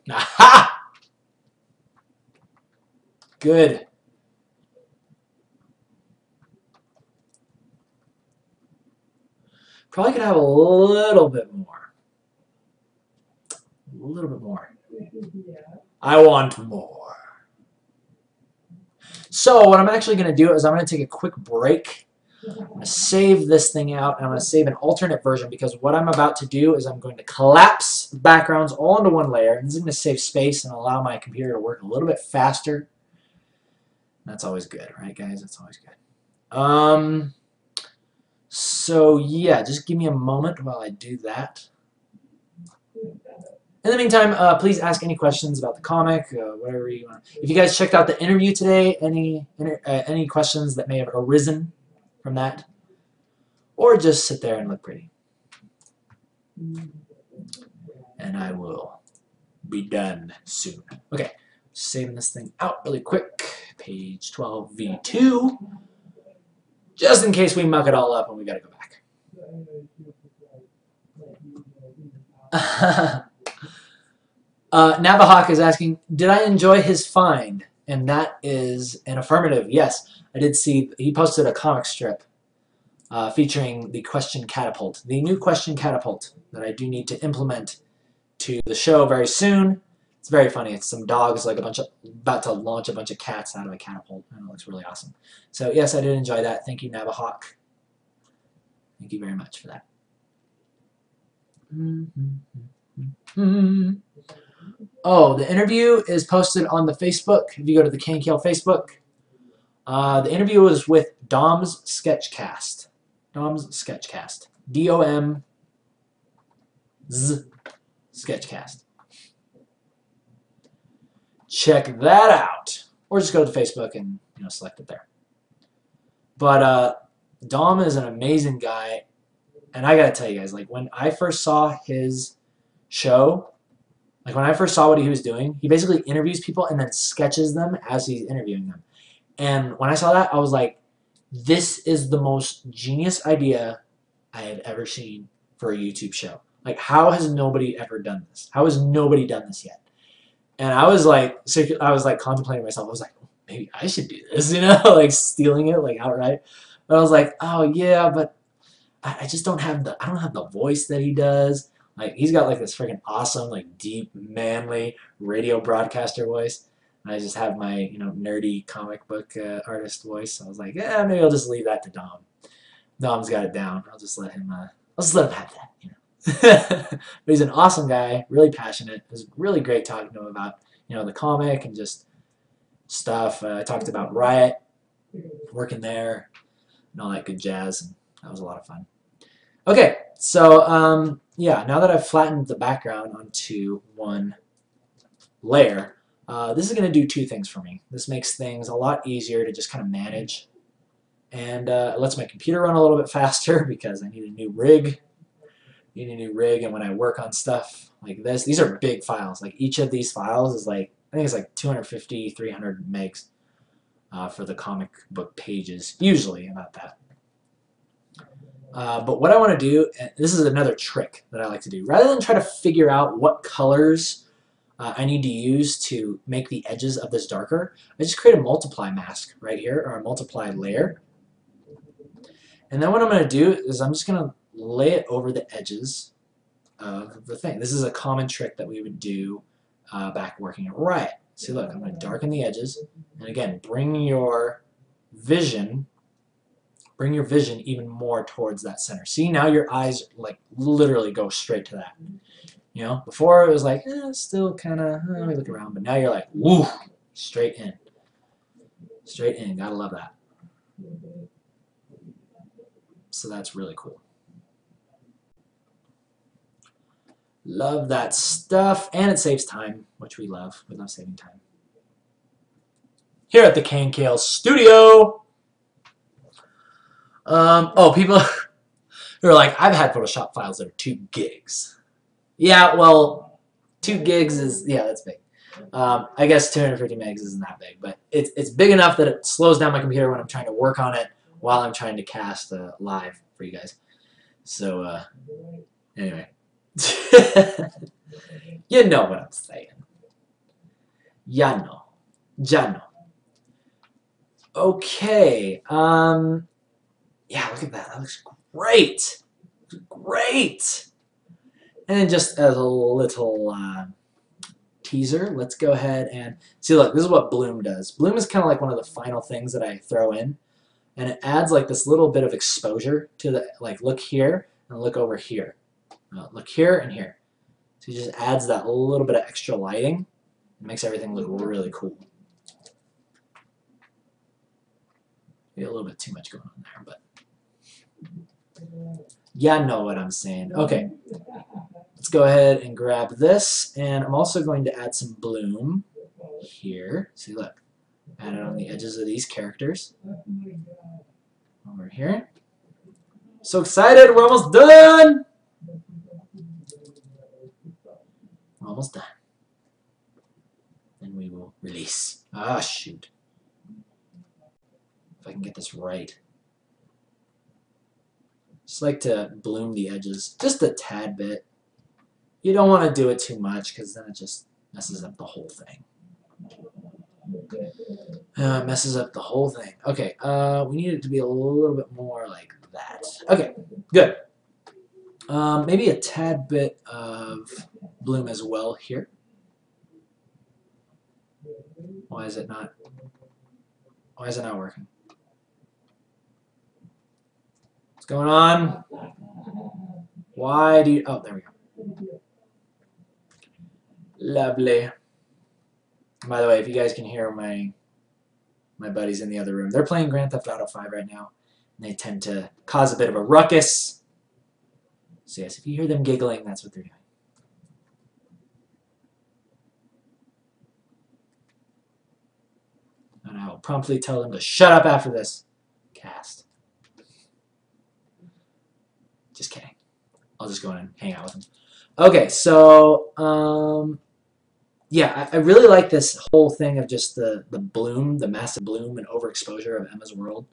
Aha! Good. Probably could have a little bit more. A little bit more. I want more. So what I'm actually going to do is I'm going to take a quick break. I'm going to save this thing out, and I'm going to save an alternate version because what I'm about to do is I'm going to collapse the backgrounds all into one layer. And this is going to save space and allow my computer to work a little bit faster. That's always good, right, guys? That's always good. So, yeah, just give me a moment while I do that. In the meantime, please ask any questions about the comic, whatever you want. If you guys checked out the interview today, any questions that may have arisen from that, or just sit there and look pretty. And I will be done soon. Okay, saving this thing out really quick. Page 12v2, just in case we muck it all up and we gotta go back. Navahawk is asking, did I enjoy his find? And that is an affirmative. Yes, I did see. He posted a comic strip featuring the question catapult, the new question catapult that I do need to implement to the show very soon. It's very funny. It's some dogs like about to launch a bunch of cats out of a catapult, and it looks really awesome. So yes, I did enjoy that. Thank you, Navahawk. Thank you very much for that. Oh, the interview is posted on the Facebook. If you go to the KNKL Facebook, the interview was with Dom's Sketchcast. Dom's Sketchcast. D-O-M-Z Sketchcast. Check that out, or just go to Facebook and select it there. But Dom is an amazing guy, and I gotta tell you guys, like when I first saw his show. Like when I first saw what he was doing, he basically interviews people and then sketches them as he's interviewing them. And when I saw that, I was like, this is the most genius idea I had ever seen for a YouTube show. Like, how has nobody ever done this? How has nobody done this yet? And I was like, contemplating myself. I was like, maybe I should do this, you know, like stealing it, like outright. But I was like, oh yeah, but I just don't have I don't have the voice that he does. Like, he's got like this freaking awesome, like deep, manly radio broadcaster voice. And I just have my, you know, nerdy comic book artist voice. So I was like, yeah, maybe I'll just leave that to Dom. Dom's got it down. I'll just let him have that, you know. But he's an awesome guy, really passionate. It was really great talking to him about, you know, the comic and just stuff. I talked about Riot, working there, and all that good jazz. And that was a lot of fun. Okay, so yeah, now that I've flattened the background onto one layer, this is going to do two things for me. This makes things a lot easier to just kind of manage, and it lets my computer run a little bit faster because I need a new rig. And when I work on stuff like this, these are big files. Like, each of these files is like, I think it's like 250, 300 megs for the comic book pages, usually about that. But what I want to do, and this is another trick that I like to do, rather than try to figure out what colors I need to use to make the edges of this darker, I just create a multiply mask right here, or a multiply layer. And then what I'm going to do is I'm just going to lay it over the edges of the thing. This is a common trick that we would do back working at Riot. See, look, I'm going to darken the edges, and again, bring your vision even more towards that center. See, now your eyes like literally go straight to that. You know, before it was like, still kind of, let me look around, but now you're like, woo, straight in. Straight in, gotta love that. So that's really cool. Love that stuff, and it saves time, which we love. We love saving time. Here at the KNKL Studio. Oh, people who are like, I've had Photoshop files that are 2 gigs. Yeah, well, 2 gigs is, yeah, that's big. I guess 250 megs isn't that big, but it's big enough that it slows down my computer when I'm trying to work on it while I'm trying to cast live for you guys. So, anyway. You know what I'm saying. Ya know. Ya know. Okay. Yeah, look at that. That looks great. Great. And then just as a little teaser, let's go ahead and see, look, this is what bloom does. Bloom is kind of like one of the final things that I throw in. And it adds like this little bit of exposure to the, like, look here and look over here. Look here and here. So it just adds that little bit of extra lighting. It makes everything look really cool. Maybe a little bit too much going on there, but yeah, know what I'm saying. Okay, let's go ahead and grab this, and I'm also going to add some bloom here. See, look, add it on the edges of these characters. Over here. So excited, we're almost done. We're almost done. Then we will release. Ah, shoot. If I can get this right. Just like to bloom the edges just a tad bit. You don't want to do it too much because then it just messes up the whole thing. Messes up the whole thing. Okay, we need it to be a little bit more like that. Okay, good. Maybe a tad bit of bloom as well here. Why is it not working? What's going on? Why do you, oh, there we go. Lovely. By the way, if you guys can hear my buddies in the other room, they're playing Grand Theft Auto 5 right now, and they tend to cause a bit of a ruckus. So yes, if you hear them giggling, that's what they're doing. And I will promptly tell them to shut up after this cast. Just kidding. I'll just go in and hang out with them. Okay, so yeah, I really like this whole thing of just the bloom, the massive bloom and overexposure of Emma's world.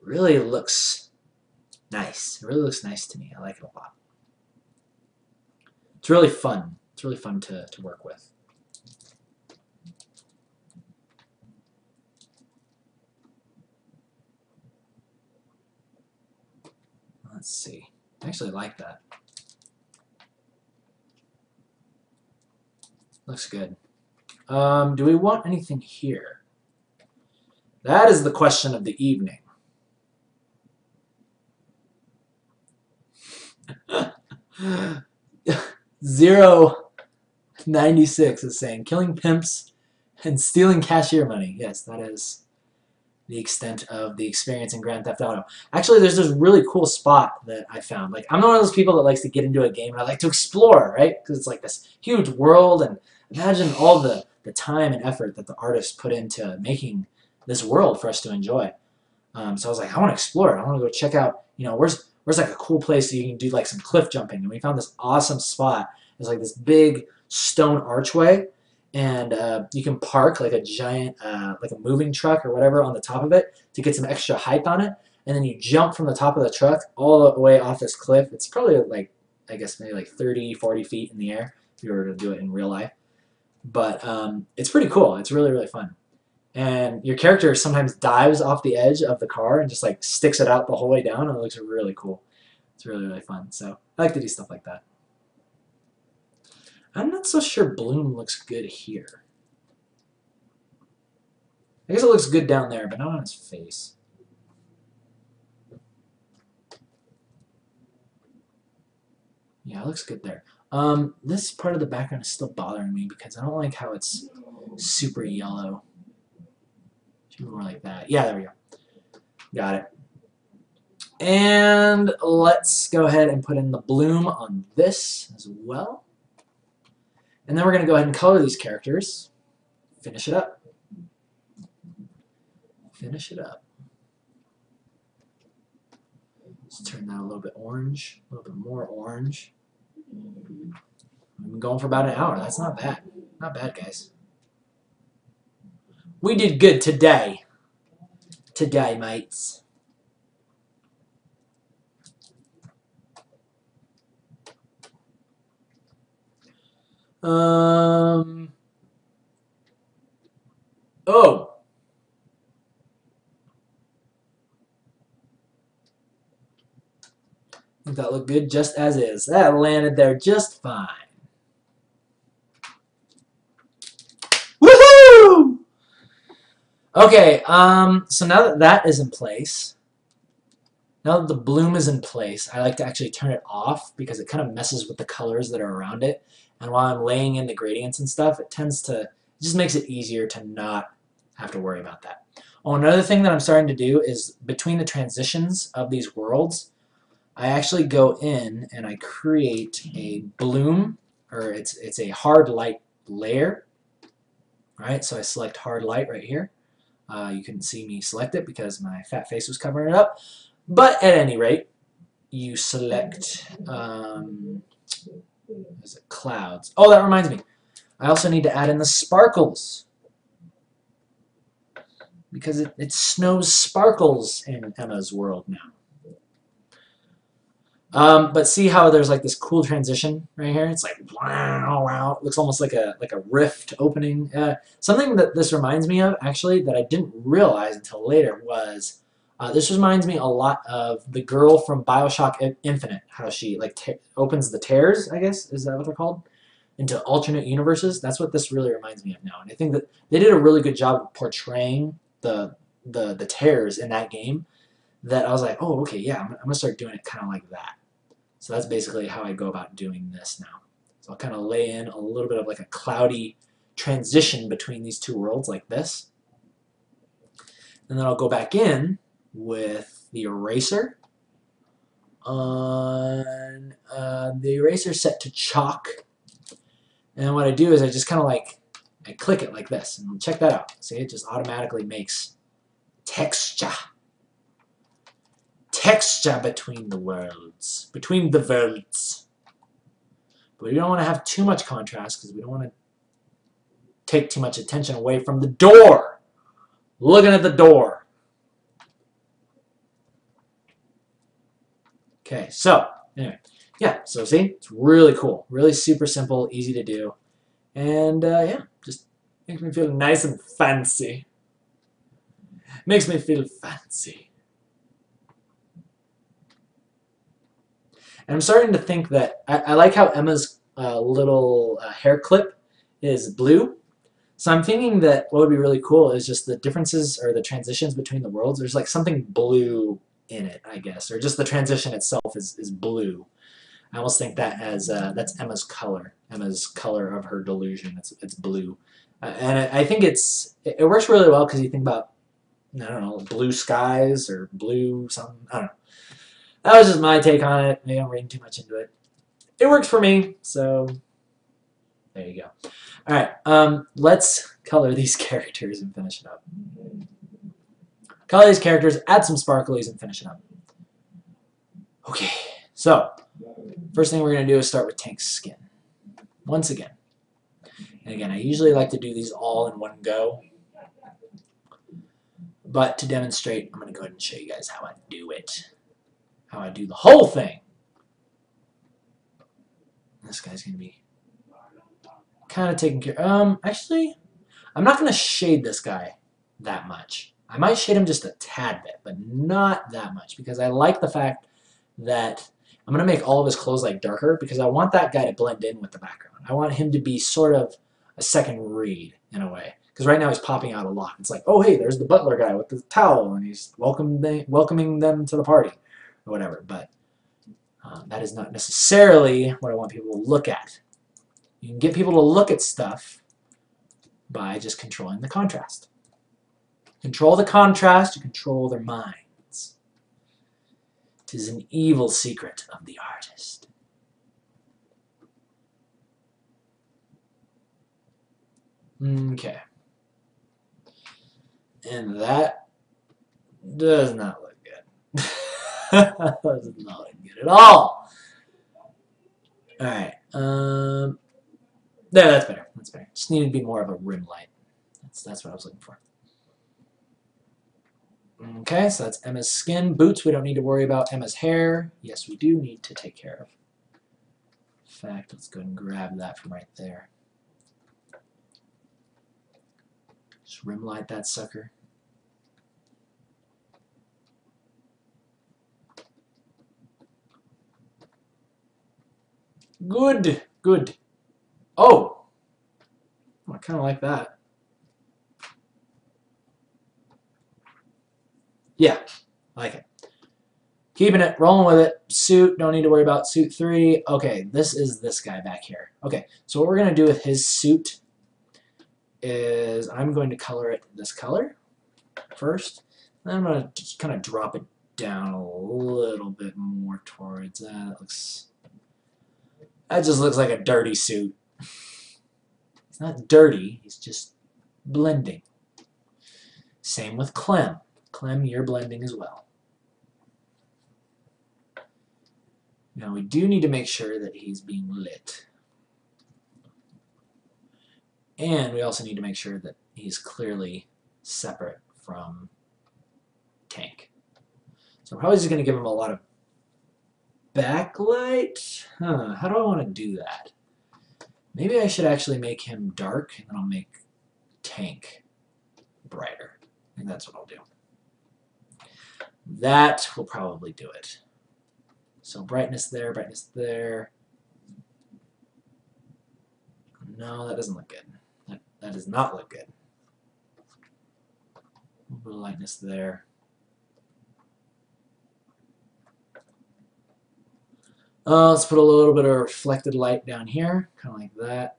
Really looks Nice. It really looks nice to me. I like it a lot. It's really fun. It's really fun to work with. Let's see. I actually like that. Looks good. Do we want anything here? That is the question of the evening. Zero96 is saying killing pimps and stealing cashier money. Yes, that is the extent of the experience in Grand Theft Auto. Actually, there's this really cool spot that I found. Like, I'm one of those people that likes to get into a game and I like to explore, right? Because it's like this huge world, and imagine all the time and effort that the artists put into making this world for us to enjoy. So I was like, I want to explore it. I want to go check out, you know, where's like a cool place so you can do like some cliff jumping. And we found this awesome spot. There's like this big stone archway, and you can park like a giant, like a moving truck or whatever on the top of it to get some extra height on it. And then you jump from the top of the truck all the way off this cliff. It's probably like, I guess maybe like 30, 40 feet in the air if you were to do it in real life. But it's pretty cool. It's really, really fun. And your character sometimes dives off the edge of the car and just like sticks it out the whole way down, and it looks really cool. It's really, really fun. So I like to do stuff like that. I'm not so sure Bloom looks good here. I guess it looks good down there, but not on his face. Yeah, it looks good there. This part of the background is still bothering me because I don't like how it's super yellow. More like that. Yeah, there we go. Got it. And let's go ahead and put in the bloom on this as well. And then we're going to go ahead and color these characters. Finish it up. Finish it up. Let's turn that a little bit orange, a little bit more orange. We've been going for about an hour. That's not bad. Not bad, guys. We did good today. Today, mates. Oh. I think that looked good just as is. That landed there just fine. Woohoo! Okay, so now that that is in place, now that the bloom is in place, I like to actually turn it off because it kind of messes with the colors that are around it. And while I'm laying in the gradients and stuff, it just makes it easier to not have to worry about that. Oh, another thing that I'm starting to do is between the transitions of these worlds, I actually go in and I create a bloom, or it's a hard light layer. All right, so I select hard light right here. You couldn't see me select it because my fat face was covering it up. But at any rate, you select is it clouds? Oh, that reminds me. I also need to add in the sparkles because it snows sparkles in Emma's world now. But see how there's like this cool transition right here? It's like wow, wow. It looks almost like a rift opening. Something that this reminds me of, actually, that I didn't realize until later was this reminds me a lot of the girl from BioShock Infinite. How she like opens the tears, I guess, is that what they're called? Into alternate universes. That's what this really reminds me of now. And I think that they did a really good job of portraying the tears in that game. That I was like, oh, okay, yeah, I'm gonna start doing it kind of like that. So that's basically how I go about doing this now. So I'll kind of lay in a little bit of like a cloudy transition between these two worlds like this. And then I'll go back in with the eraser on the eraser set to chalk. And what I do is I just kind of like, I click it like this. And check that out. See, it just automatically makes texture. Texture between the worlds, between the worlds. But we don't want to have too much contrast because we don't want to take too much attention away from the door. Looking at the door. Okay, so anyway, yeah, so see, it's really cool. Really super simple, easy to do. And yeah, just makes me feel nice and fancy. Makes me feel fancy. And I'm starting to think that I like how Emma's little hair clip is blue. So I'm thinking that what would be really cool is just the differences or the transitions between the worlds. There's like something blue in it, I guess, or just the transition itself is blue. I almost think that as that's Emma's color of her delusion. It's blue, and I think it works really well because you think about, I don't know, blue skies or blue something. I don't know. That was just my take on it. Maybe I'm reading too much into it. It works for me, so there you go. All right, let's color these characters and finish it up. Color these characters, add some sparklies, and finish it up. Okay, so first thing we're going to do is start with Tank's skin. Once again. And again, I usually like to do these all in one go. But to demonstrate, I'm going to go ahead and show you guys how I do it. How I do the whole thing. This guy's going to be kind of taken care of. Actually, I'm not going to shade this guy that much. I might shade him just a tad bit, but not that much, because I like the fact that I'm going to make all of his clothes like darker, because I want that guy to blend in with the background. I want him to be sort of a second read in a way, because right now he's popping out a lot. It's like, oh hey, there's the butler guy with the towel, and he's welcoming them to the party, or whatever. But that is not necessarily what I want people to look at. You can get people to look at stuff by just controlling the contrast. Control the contrast, you control their minds. 'Tis an evil secret of the artist. Okay. And that does not look good. That does not look good at all. Alright. There, that's better. That's better. Just needed to be more of a rim light. That's what I was looking for. Okay, so that's Emma's skin. Boots, we don't need to worry about. Emma's hair, yes, we do need to take care of. In fact, let's go ahead and grab that from right there. Just rim light that sucker. Good, good. Oh, I kind of like that. Yeah, I like it. Keeping it, rolling with it. Suit, don't need to worry about suit 3. Okay, this is this guy back here. Okay, so what we're going to do with his suit is I'm going to color it this color first. Then I'm going to just kind of drop it down a little bit more towards that. That just looks like a dirty suit. It's not dirty, he's just blending. Same with Clem. Clem, you're blending as well. Now we do need to make sure that he's being lit. And we also need to make sure that he's clearly separate from Tank. So I'm probably just going to give him a lot of backlight. How do I want to do that? Maybe I should actually make him dark, and then I'll make Tank brighter. I think that's what I'll do. That will probably do it. So brightness there, brightness there. No, that doesn't look good. That does not look good. A little bit of lightness there. Let's put a little bit of reflected light down here, kind of like that.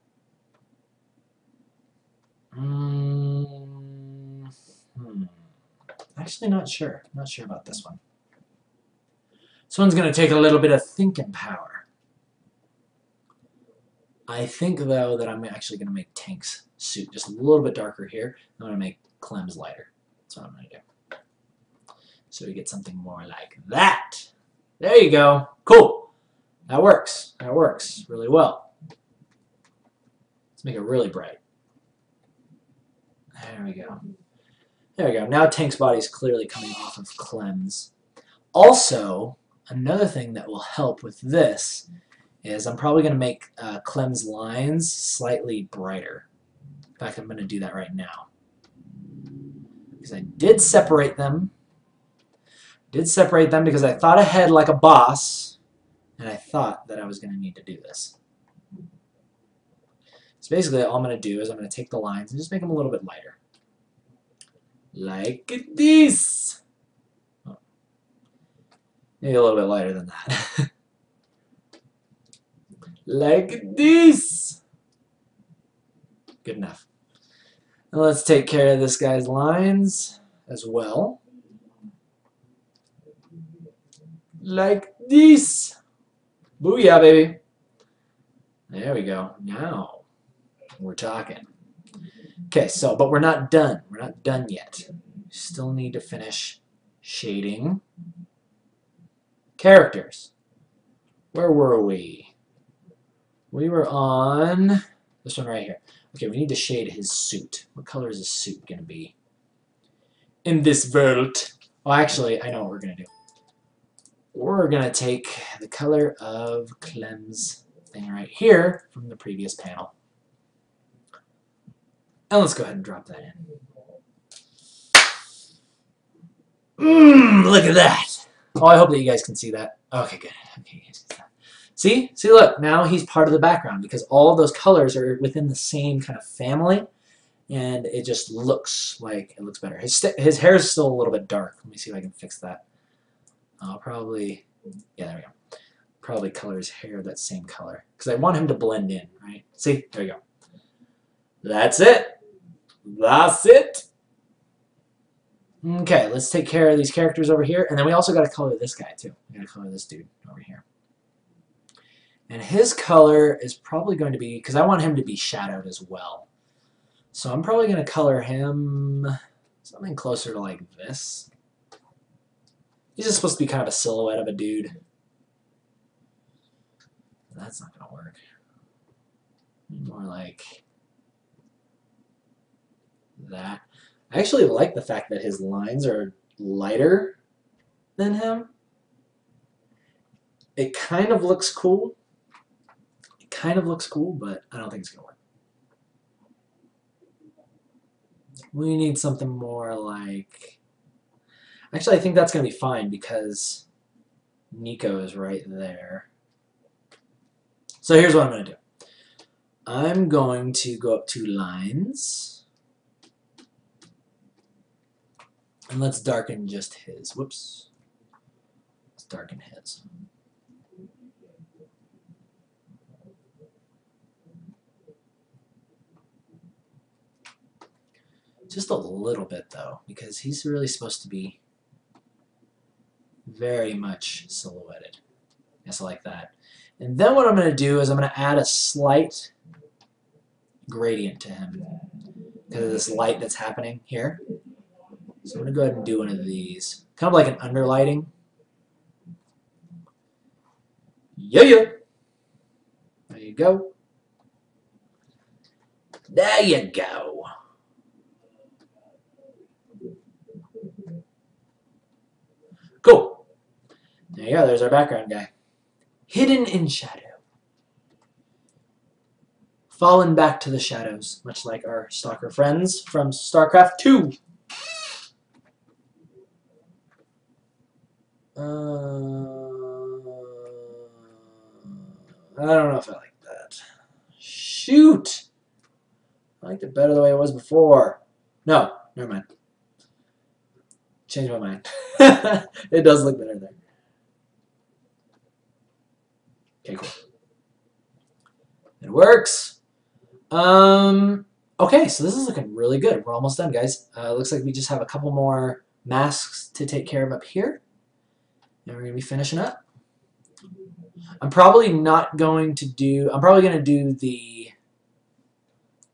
Actually, not sure. Not sure about this one. This one's going to take a little bit of thinking power. I think, though, that I'm actually going to make Tank's suit just a little bit darker here. I'm going to make Clem's lighter. That's what I'm going to do. So we get something more like that. There you go. Cool. That works. That works really well. Let's make it really bright. There we go. There we go. Now Tank's body is clearly coming off of Clem's. Also, another thing that will help with this is I'm probably going to make Clem's lines slightly brighter. In fact, I'm going to do that right now. Because I did separate them. Because I thought ahead like a boss, and I thought that I was going to need to do this. So basically all I'm going to do is I'm going to take the lines and just make them a little bit lighter. Like this. Oh. Maybe a little bit lighter than that. Like this. Good enough. And let's take care of this guy's lines as well. Like this. Booyah, baby. There we go. Now we're talking. Okay, so, but we're not done. We're not done yet. We still need to finish shading characters. Where were we? We were on this one right here. Okay, we need to shade his suit. What color is his suit going to be in this world? Oh, actually, I know what we're going to do. We're going to take the color of Clem's thing right here from the previous panel. And let's go ahead and drop that in. Look at that. Oh, I hope that you guys can see that. Okay, good. Okay, you guys can see that. See? See, look. Now he's part of the background because all of those colors are within the same kind of family. And it just looks like it looks better. His hair is still a little bit dark. Let me see if I can fix that. I'll probably... Yeah, there we go. Probably color his hair that same color. Because I want him to blend in, right? See? There you go. That's it. That's it. Okay, let's take care of these characters over here. And then we also got to color this guy, too. We got to color this dude over here. And his color is probably going to be... Because I want him to be shadowed as well. So I'm probably going to color him something closer to like this. He's just supposed to be kind of a silhouette of a dude. That's not going to work. More like that. I actually like the fact that his lines are lighter than him. It kind of looks cool. It kind of looks cool, but I don't think it's going to work. We need something more like... Actually, I think that's going to be fine because Nico is right there. So here's what I'm going to do. I'm going to go up to lines. And let's darken just his. Whoops. Let's darken his. Just a little bit, though, because he's really supposed to be very much silhouetted. Just like that. And then what I'm going to do is I'm going to add a slight gradient to him because of this light that's happening here. So I'm going to go ahead and do one of these. Kind of like an underlighting. Yeah. There you go. There you go. Cool. There you go. There's our background guy. Hidden in shadow. Fallen back to the shadows, much like our stalker friends from StarCraft 2. I don't know if I like that. Shoot! I liked it better the way it was before. No, never mind. Change my mind. It does look better there. Okay, cool. It works. Okay, so this is looking really good. We're almost done, guys. Looks like we just have a couple more masks to take care of up here. And we're going to be finishing up. I'm probably not going to do... I'm probably going to do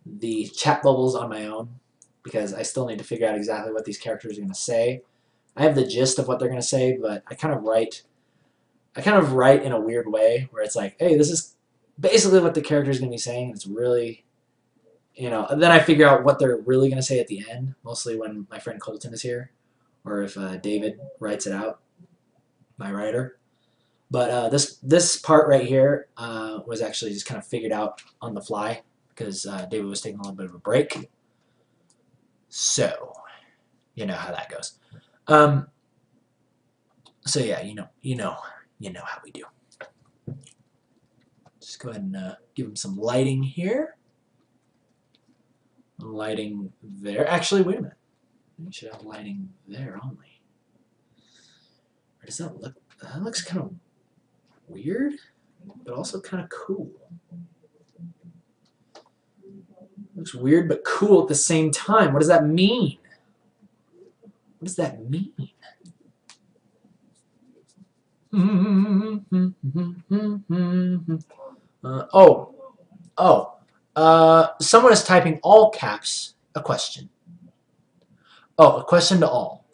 the chat bubbles on my own because I still need to figure out exactly what these characters are going to say. I have the gist of what they're going to say, but I kind of write in a weird way where it's like, hey, this is basically what the character is going to be saying. It's really, you know, and then I figure out what they're really going to say at the end, mostly when my friend Colton is here or if David writes it out, my writer. But this part right here was actually just kind of figured out on the fly because David was taking a little bit of a break. So, you know how that goes. So yeah, you know how we do. Just go ahead and give him some lighting here. Lighting there. Actually, wait a minute. We should have lighting there only. Or does that look? That looks kind of weird, but also kind of cool. Looks weird but cool at the same time. What does that mean? What does that mean? Someone is typing all caps a question. Oh, a question to all.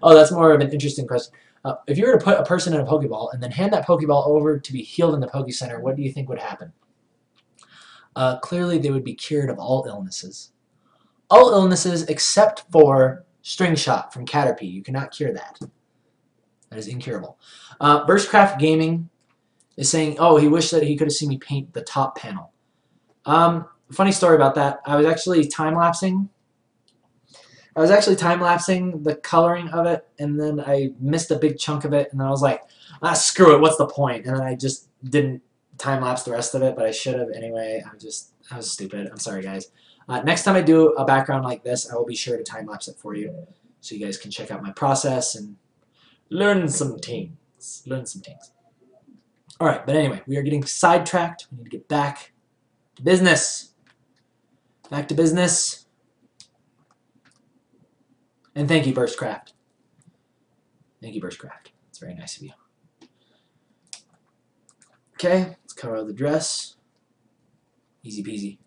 Oh, that's more of an interesting question. If you were to put a person in a Pokeball and then hand that Pokeball over to be healed in the Poke Center, what do you think would happen? Clearly, they would be cured of all illnesses. All illnesses except for String Shot from Caterpie. You cannot cure that. That is incurable. Burstcraft Gaming is saying, oh, he wished that he could have seen me paint the top panel. Funny story about that. I was actually time-lapsing. The coloring of it, and then I missed a big chunk of it, and then I was like, screw it, what's the point? And then I just didn't time-lapse the rest of it, but I should have anyway. I was stupid. I'm sorry, guys. Next time I do a background like this, I will be sure to time-lapse it for you, so you guys can check out my process and learn some things. All right, but anyway, we are getting sidetracked. We need to get back to business. Back to business. And thank you, Burstcraft. Thank you, Burstcraft. That's very nice of you. Okay, let's cover the dress. Easy peasy.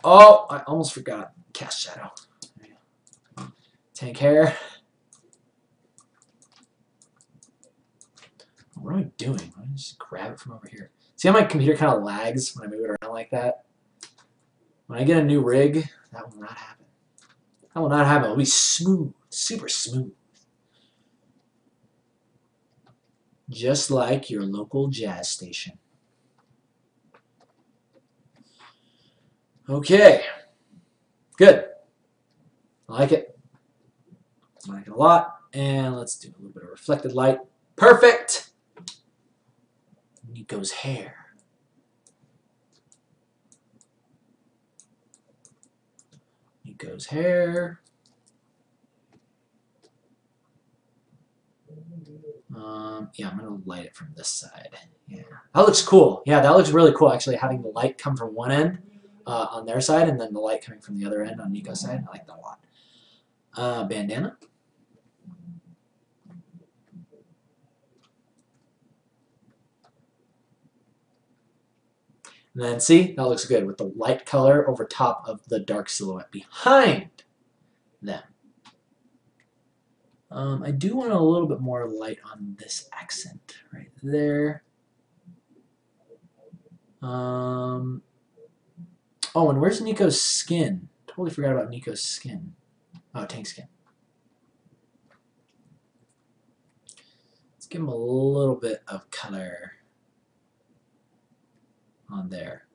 Oh, I almost forgot. Cast shadow. There you go. Tank hair. What am I doing? Why don't I just grab it from over here? See how my computer kind of lags when I move it around like that? When I get a new rig, that will not happen. That will not happen. It will be smooth. Super smooth. Just like your local jazz station. Okay. Good. I like it. I like it a lot. And let's do a little bit of reflected light. Perfect. Nico's hair. Nico's hair. Yeah, I'm going to light it from this side. Yeah, that looks cool. Yeah, that looks really cool, actually, having the light come from one end on their side and then the light coming from the other end on Nico's side. I like that a lot. Bandana. And then, see, that looks good with the light color over top of the dark silhouette behind them. I do want a little bit more light on this accent right there. Oh, and where's Nico's skin? Totally forgot about Nico's skin. Oh, tank skin. Let's give him a little bit of color on there.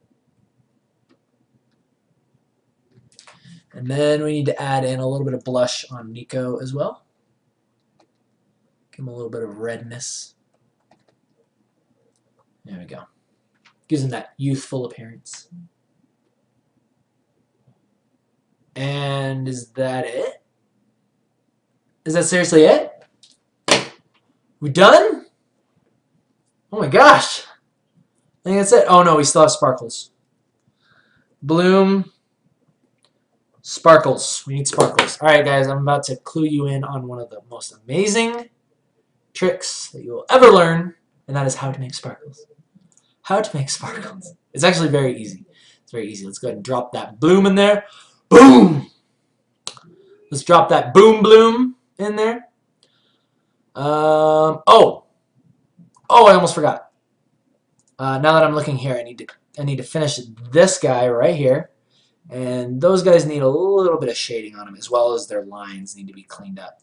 And then we need to add in a little bit of blush on Nico as well. Give him a little bit of redness. There we go. Gives him that youthful appearance. And is that it? Is that seriously it? We done? Oh my gosh. I think that's it. Oh no, we still have sparkles. Bloom. Sparkles. We need sparkles. Alright guys, I'm about to clue you in on one of the most amazing tricks that you will ever learn, and that is how to make sparkles. How to make sparkles. It's actually very easy. It's very easy. Let's go ahead and drop that bloom in there. Boom! Let's drop that boom bloom in there. Oh, I almost forgot. Now that I'm looking here, I need to finish this guy right here, And those guys need a little bit of shading on them, as well as their lines need to be cleaned up.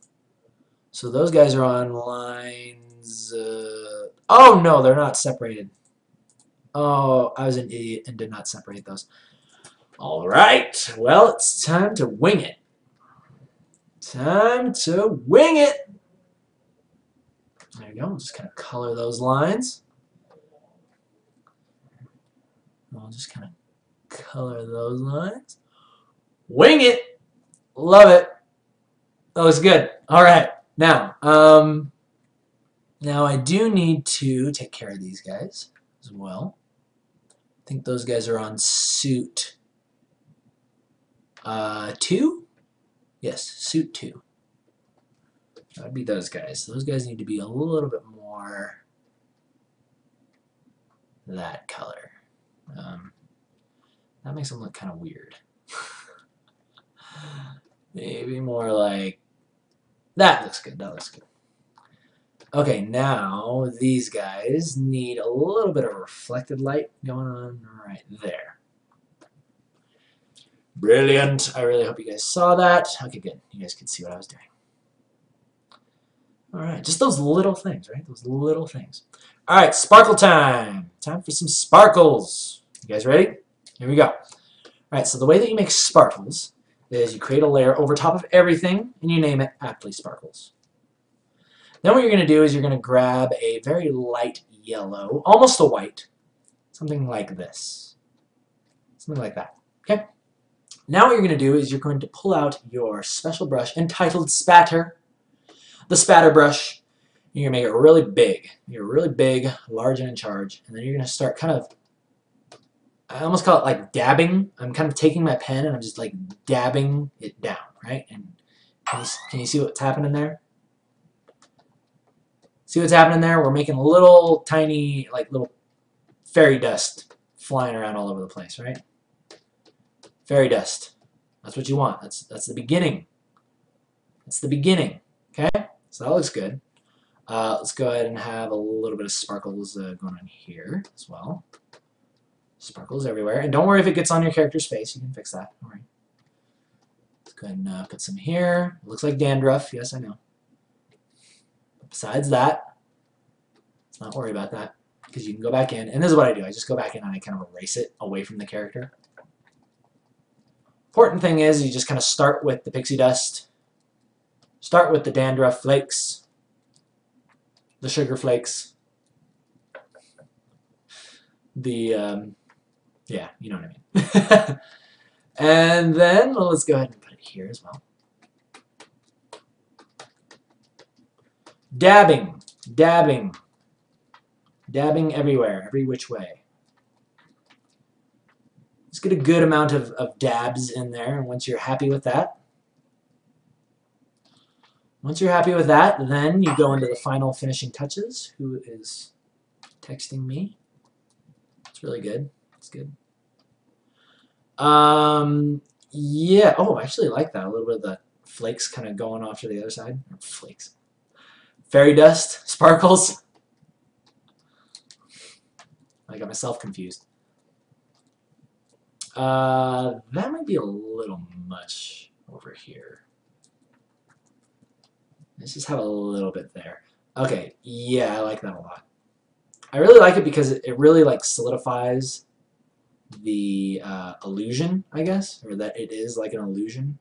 So those guys are on lines... oh, no, they're not separated. Oh, I was an idiot and did not separate those. All right, well, it's time to wing it. Time to wing it. There you go. Just kind of color those lines. I'll just kind of color those lines. Wing it. Love it. That looks good. All right. Now I do need to take care of these guys as well. I think those guys are on suit 2. Yes, suit 2. That'd be those guys. Those guys need to be a little bit more that color. That makes them look kind of weird. Maybe more like that. Looks good. That looks good. Okay, now these guys need a little bit of reflected light going on right there. Brilliant. I really hope you guys saw that. Okay, good. You guys could see what I was doing. All right, just those little things, right? Those little things. All right, sparkle time. Time for some sparkles. You guys ready? Here we go. All right, so the way that you make sparkles is you create a layer over top of everything, and you name it aptly sparkles. Then what you're going to do is you're going to grab a very light yellow, almost a white, something like this. Something like that, okay? Now what you're going to do is you're going to pull out your special brush entitled Spatter, the spatter brush. You're going to make it really big. You're really big, large, and in charge. And then you're going to start kind of, I almost call it like dabbing. I'm kind of taking my pen and I'm just like dabbing it down, right? And can you see what's happening there? See what's happening there? We're making little tiny, like little fairy dust flying around all over the place, right? Fairy dust. That's what you want. That's the beginning. That's the beginning. Okay? So that looks good. Let's go ahead and have a little bit of sparkles going on here as well. Sparkles everywhere. And don't worry if it gets on your character's face. You can fix that. Don't worry. Let's go ahead and put some here. It looks like dandruff. Yes, I know. But besides that, let's not worry about that because you can go back in. And this is what I do. I just go back in and I kind of erase it away from the character. Important thing is you just kind of start with the pixie dust. Start with the dandruff flakes. The sugar flakes. The, yeah, you know what I mean. And then, well, let's go ahead and put it here as well. Dabbing, dabbing, dabbing everywhere, every which way. Let's get a good amount of dabs in there, and once you're happy with that, then you go into the final finishing touches. Who is texting me? It's really good. It's good. Yeah. Oh, I actually like that. A little bit of the flakes kind of going off to the other side. Flakes. Fairy dust. Sparkles. I got myself confused. That might be a little much over here. Let's just have a little bit there. Okay, yeah, I like that a lot. I really like it because it really like solidifies the illusion, I guess, or that it is like an illusion.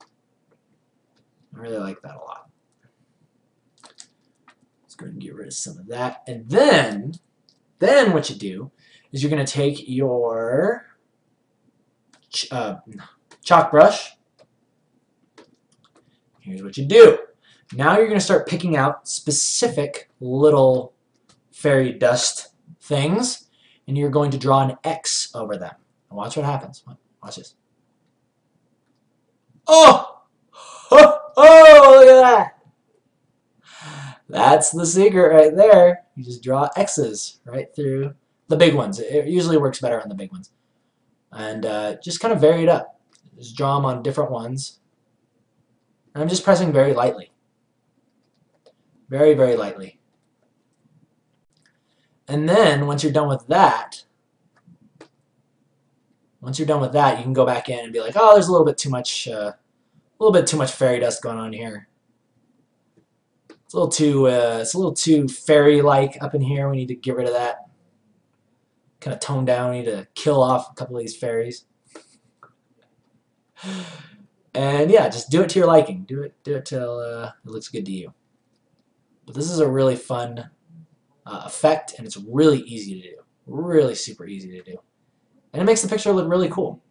I really like that a lot. Let's go ahead and get rid of some of that. And then what you do is you're going to take your chalk brush. Here's what you do. Now you're going to start picking out specific little fairy dust things, and you're going to draw an X over them. And watch what happens. Watch this. Oh! Oh! Oh! Look at that! That's the secret right there. You just draw X's right through the big ones. It usually works better on the big ones. And just kind of vary it up. Just draw them on different ones. And I'm just pressing very lightly. Very, very lightly. And then, once you're done with that, Once you're done with that, you can go back in and be like, oh, there's a little bit too much fairy dust going on here. It's a little too fairy-like up in here. We need to get rid of that. Kind of tone down. We need to kill off a couple of these fairies. And yeah, just do it to your liking. Do it till it looks good to you. But this is a really fun effect, and it's really easy to do. Really super easy to do. And it makes the picture look really cool.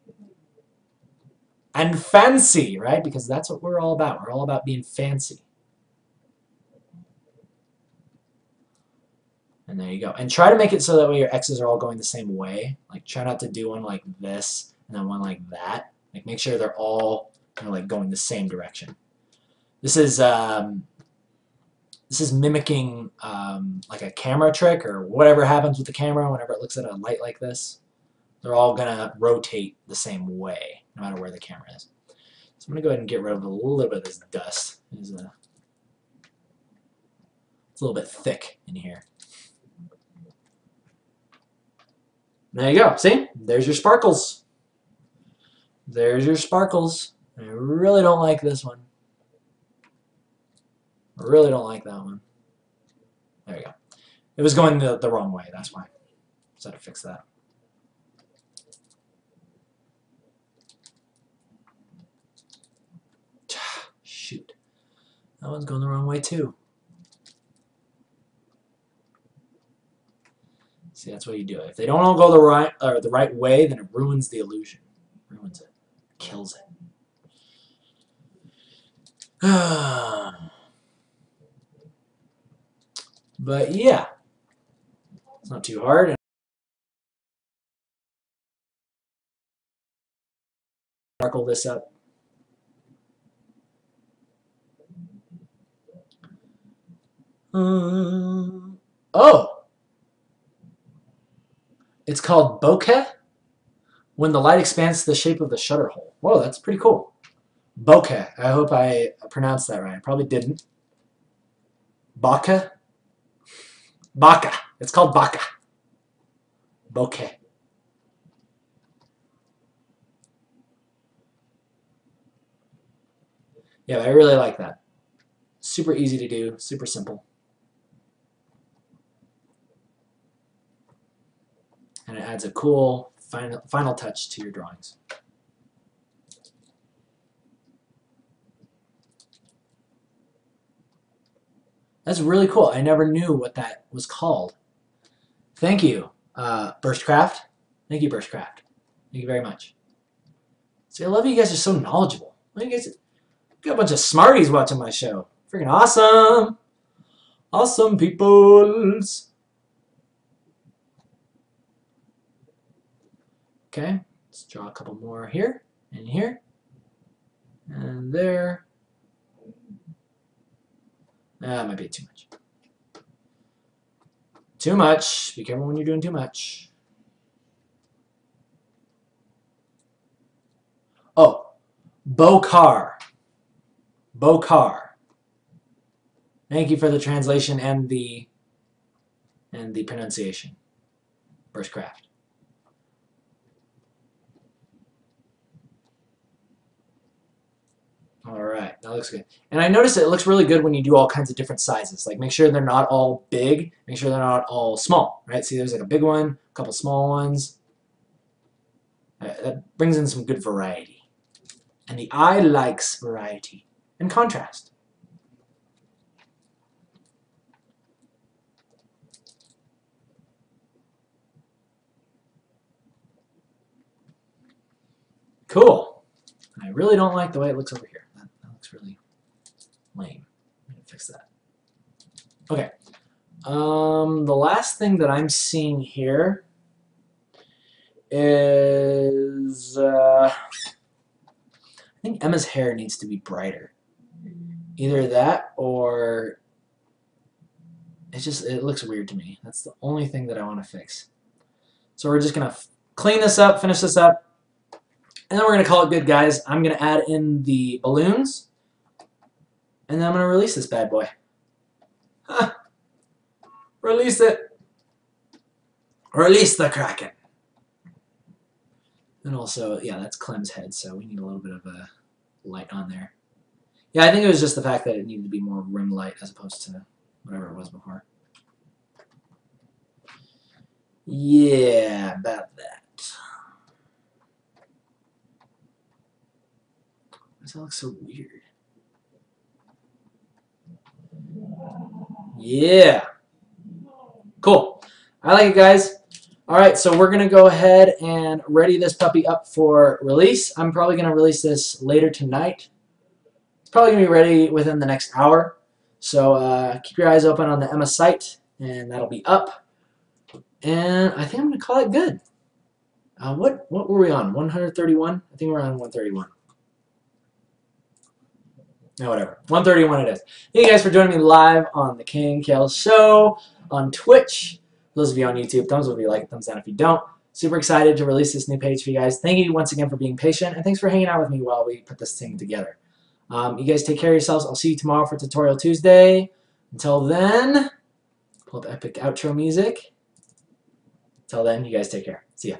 And fancy, right? Because that's what we're all about. We're all about being fancy. And there you go. And try to make it so that way your X's are all going the same way. Like, try not to do one like this and then one like that. Like, make sure they're all kind of like going the same direction. This is mimicking like a camera trick or whatever happens with the camera whenever it looks at a light like this. They're all gonna rotate the same way, no matter where the camera is. So I'm gonna go ahead and get rid of a little bit of this dust. It's a little bit thick in here. There you go. See? There's your sparkles. There's your sparkles. I really don't like this one. I really don't like that one. There you go. It was going the wrong way. That's why. So I had to fix that. Shoot. That one's going the wrong way too. See, that's what you do. If they don't all go the right way, then it ruins the illusion. Ruins it. Kills it. But yeah. It's not too hard. Sparkle this up. Oh! It's called bokeh when the light expands to the shape of the shutter hole. Whoa, that's pretty cool. Bokeh. I hope I pronounced that right. I probably didn't. Bokeh? Baka. It's called baka. Bokeh. Yeah, I really like that. Super easy to do. Super simple. And it adds a cool final touch to your drawings. That's really cool. I never knew what that was called. Thank you, Burstcraft. Thank you, Burstcraft. Thank you very much. See, I love you guys are so knowledgeable. You guys got a bunch of smarties watching my show. Freaking awesome. Awesome peoples. Okay, let's draw a couple more here, and here, and there. That might be too much. Too much. Be careful when you're doing too much. Oh, Bokar. Bokar. Thank you for the translation and the pronunciation. Burstcraft. Alright, that looks good. And I noticed it looks really good when you do all kinds of different sizes. Like, make sure they're not all big. Make sure they're not all small, right? See, there's like a big one, a couple small ones. That brings in some good variety. And the eye likes variety and contrast. Cool. I really don't like the way it looks over here. That looks really lame. I'm gonna fix that. Okay. The last thing that I'm seeing here is I think Emma's hair needs to be brighter. Either that or it looks weird to me. That's the only thing that I want to fix. So we're just gonna clean this up, finish this up. And then we're going to call it good, guys. I'm going to add in the balloons. And then I'm going to release this bad boy. Huh. Release it. Release the Kraken. And also, yeah, that's Clem's head, so we need a little bit of a light on there. Yeah, I think it was just the fact that it needed to be more rim light as opposed to whatever it was before. Yeah, about that. Why does that look so weird? Yeah. Cool. I like it, guys. All right, so we're going to go ahead and ready this puppy up for release. I'm probably going to release this later tonight. It's probably going to be ready within the next hour. So keep your eyes open on the Emma site, and that'll be up. And I think I'm going to call it good. What were we on? 131? I think we're on 131. No, whatever. 131 it is. Thank you guys for joining me live on the KNKL Show on Twitch. For those of you on YouTube, thumbs up if you like it, thumbs down if you don't. Super excited to release this new page for you guys. Thank you once again for being patient, and thanks for hanging out with me while we put this thing together. You guys take care of yourselves. I'll see you tomorrow for Tutorial Tuesday. Until then, pull up epic outro music. Until then, you guys take care. See ya.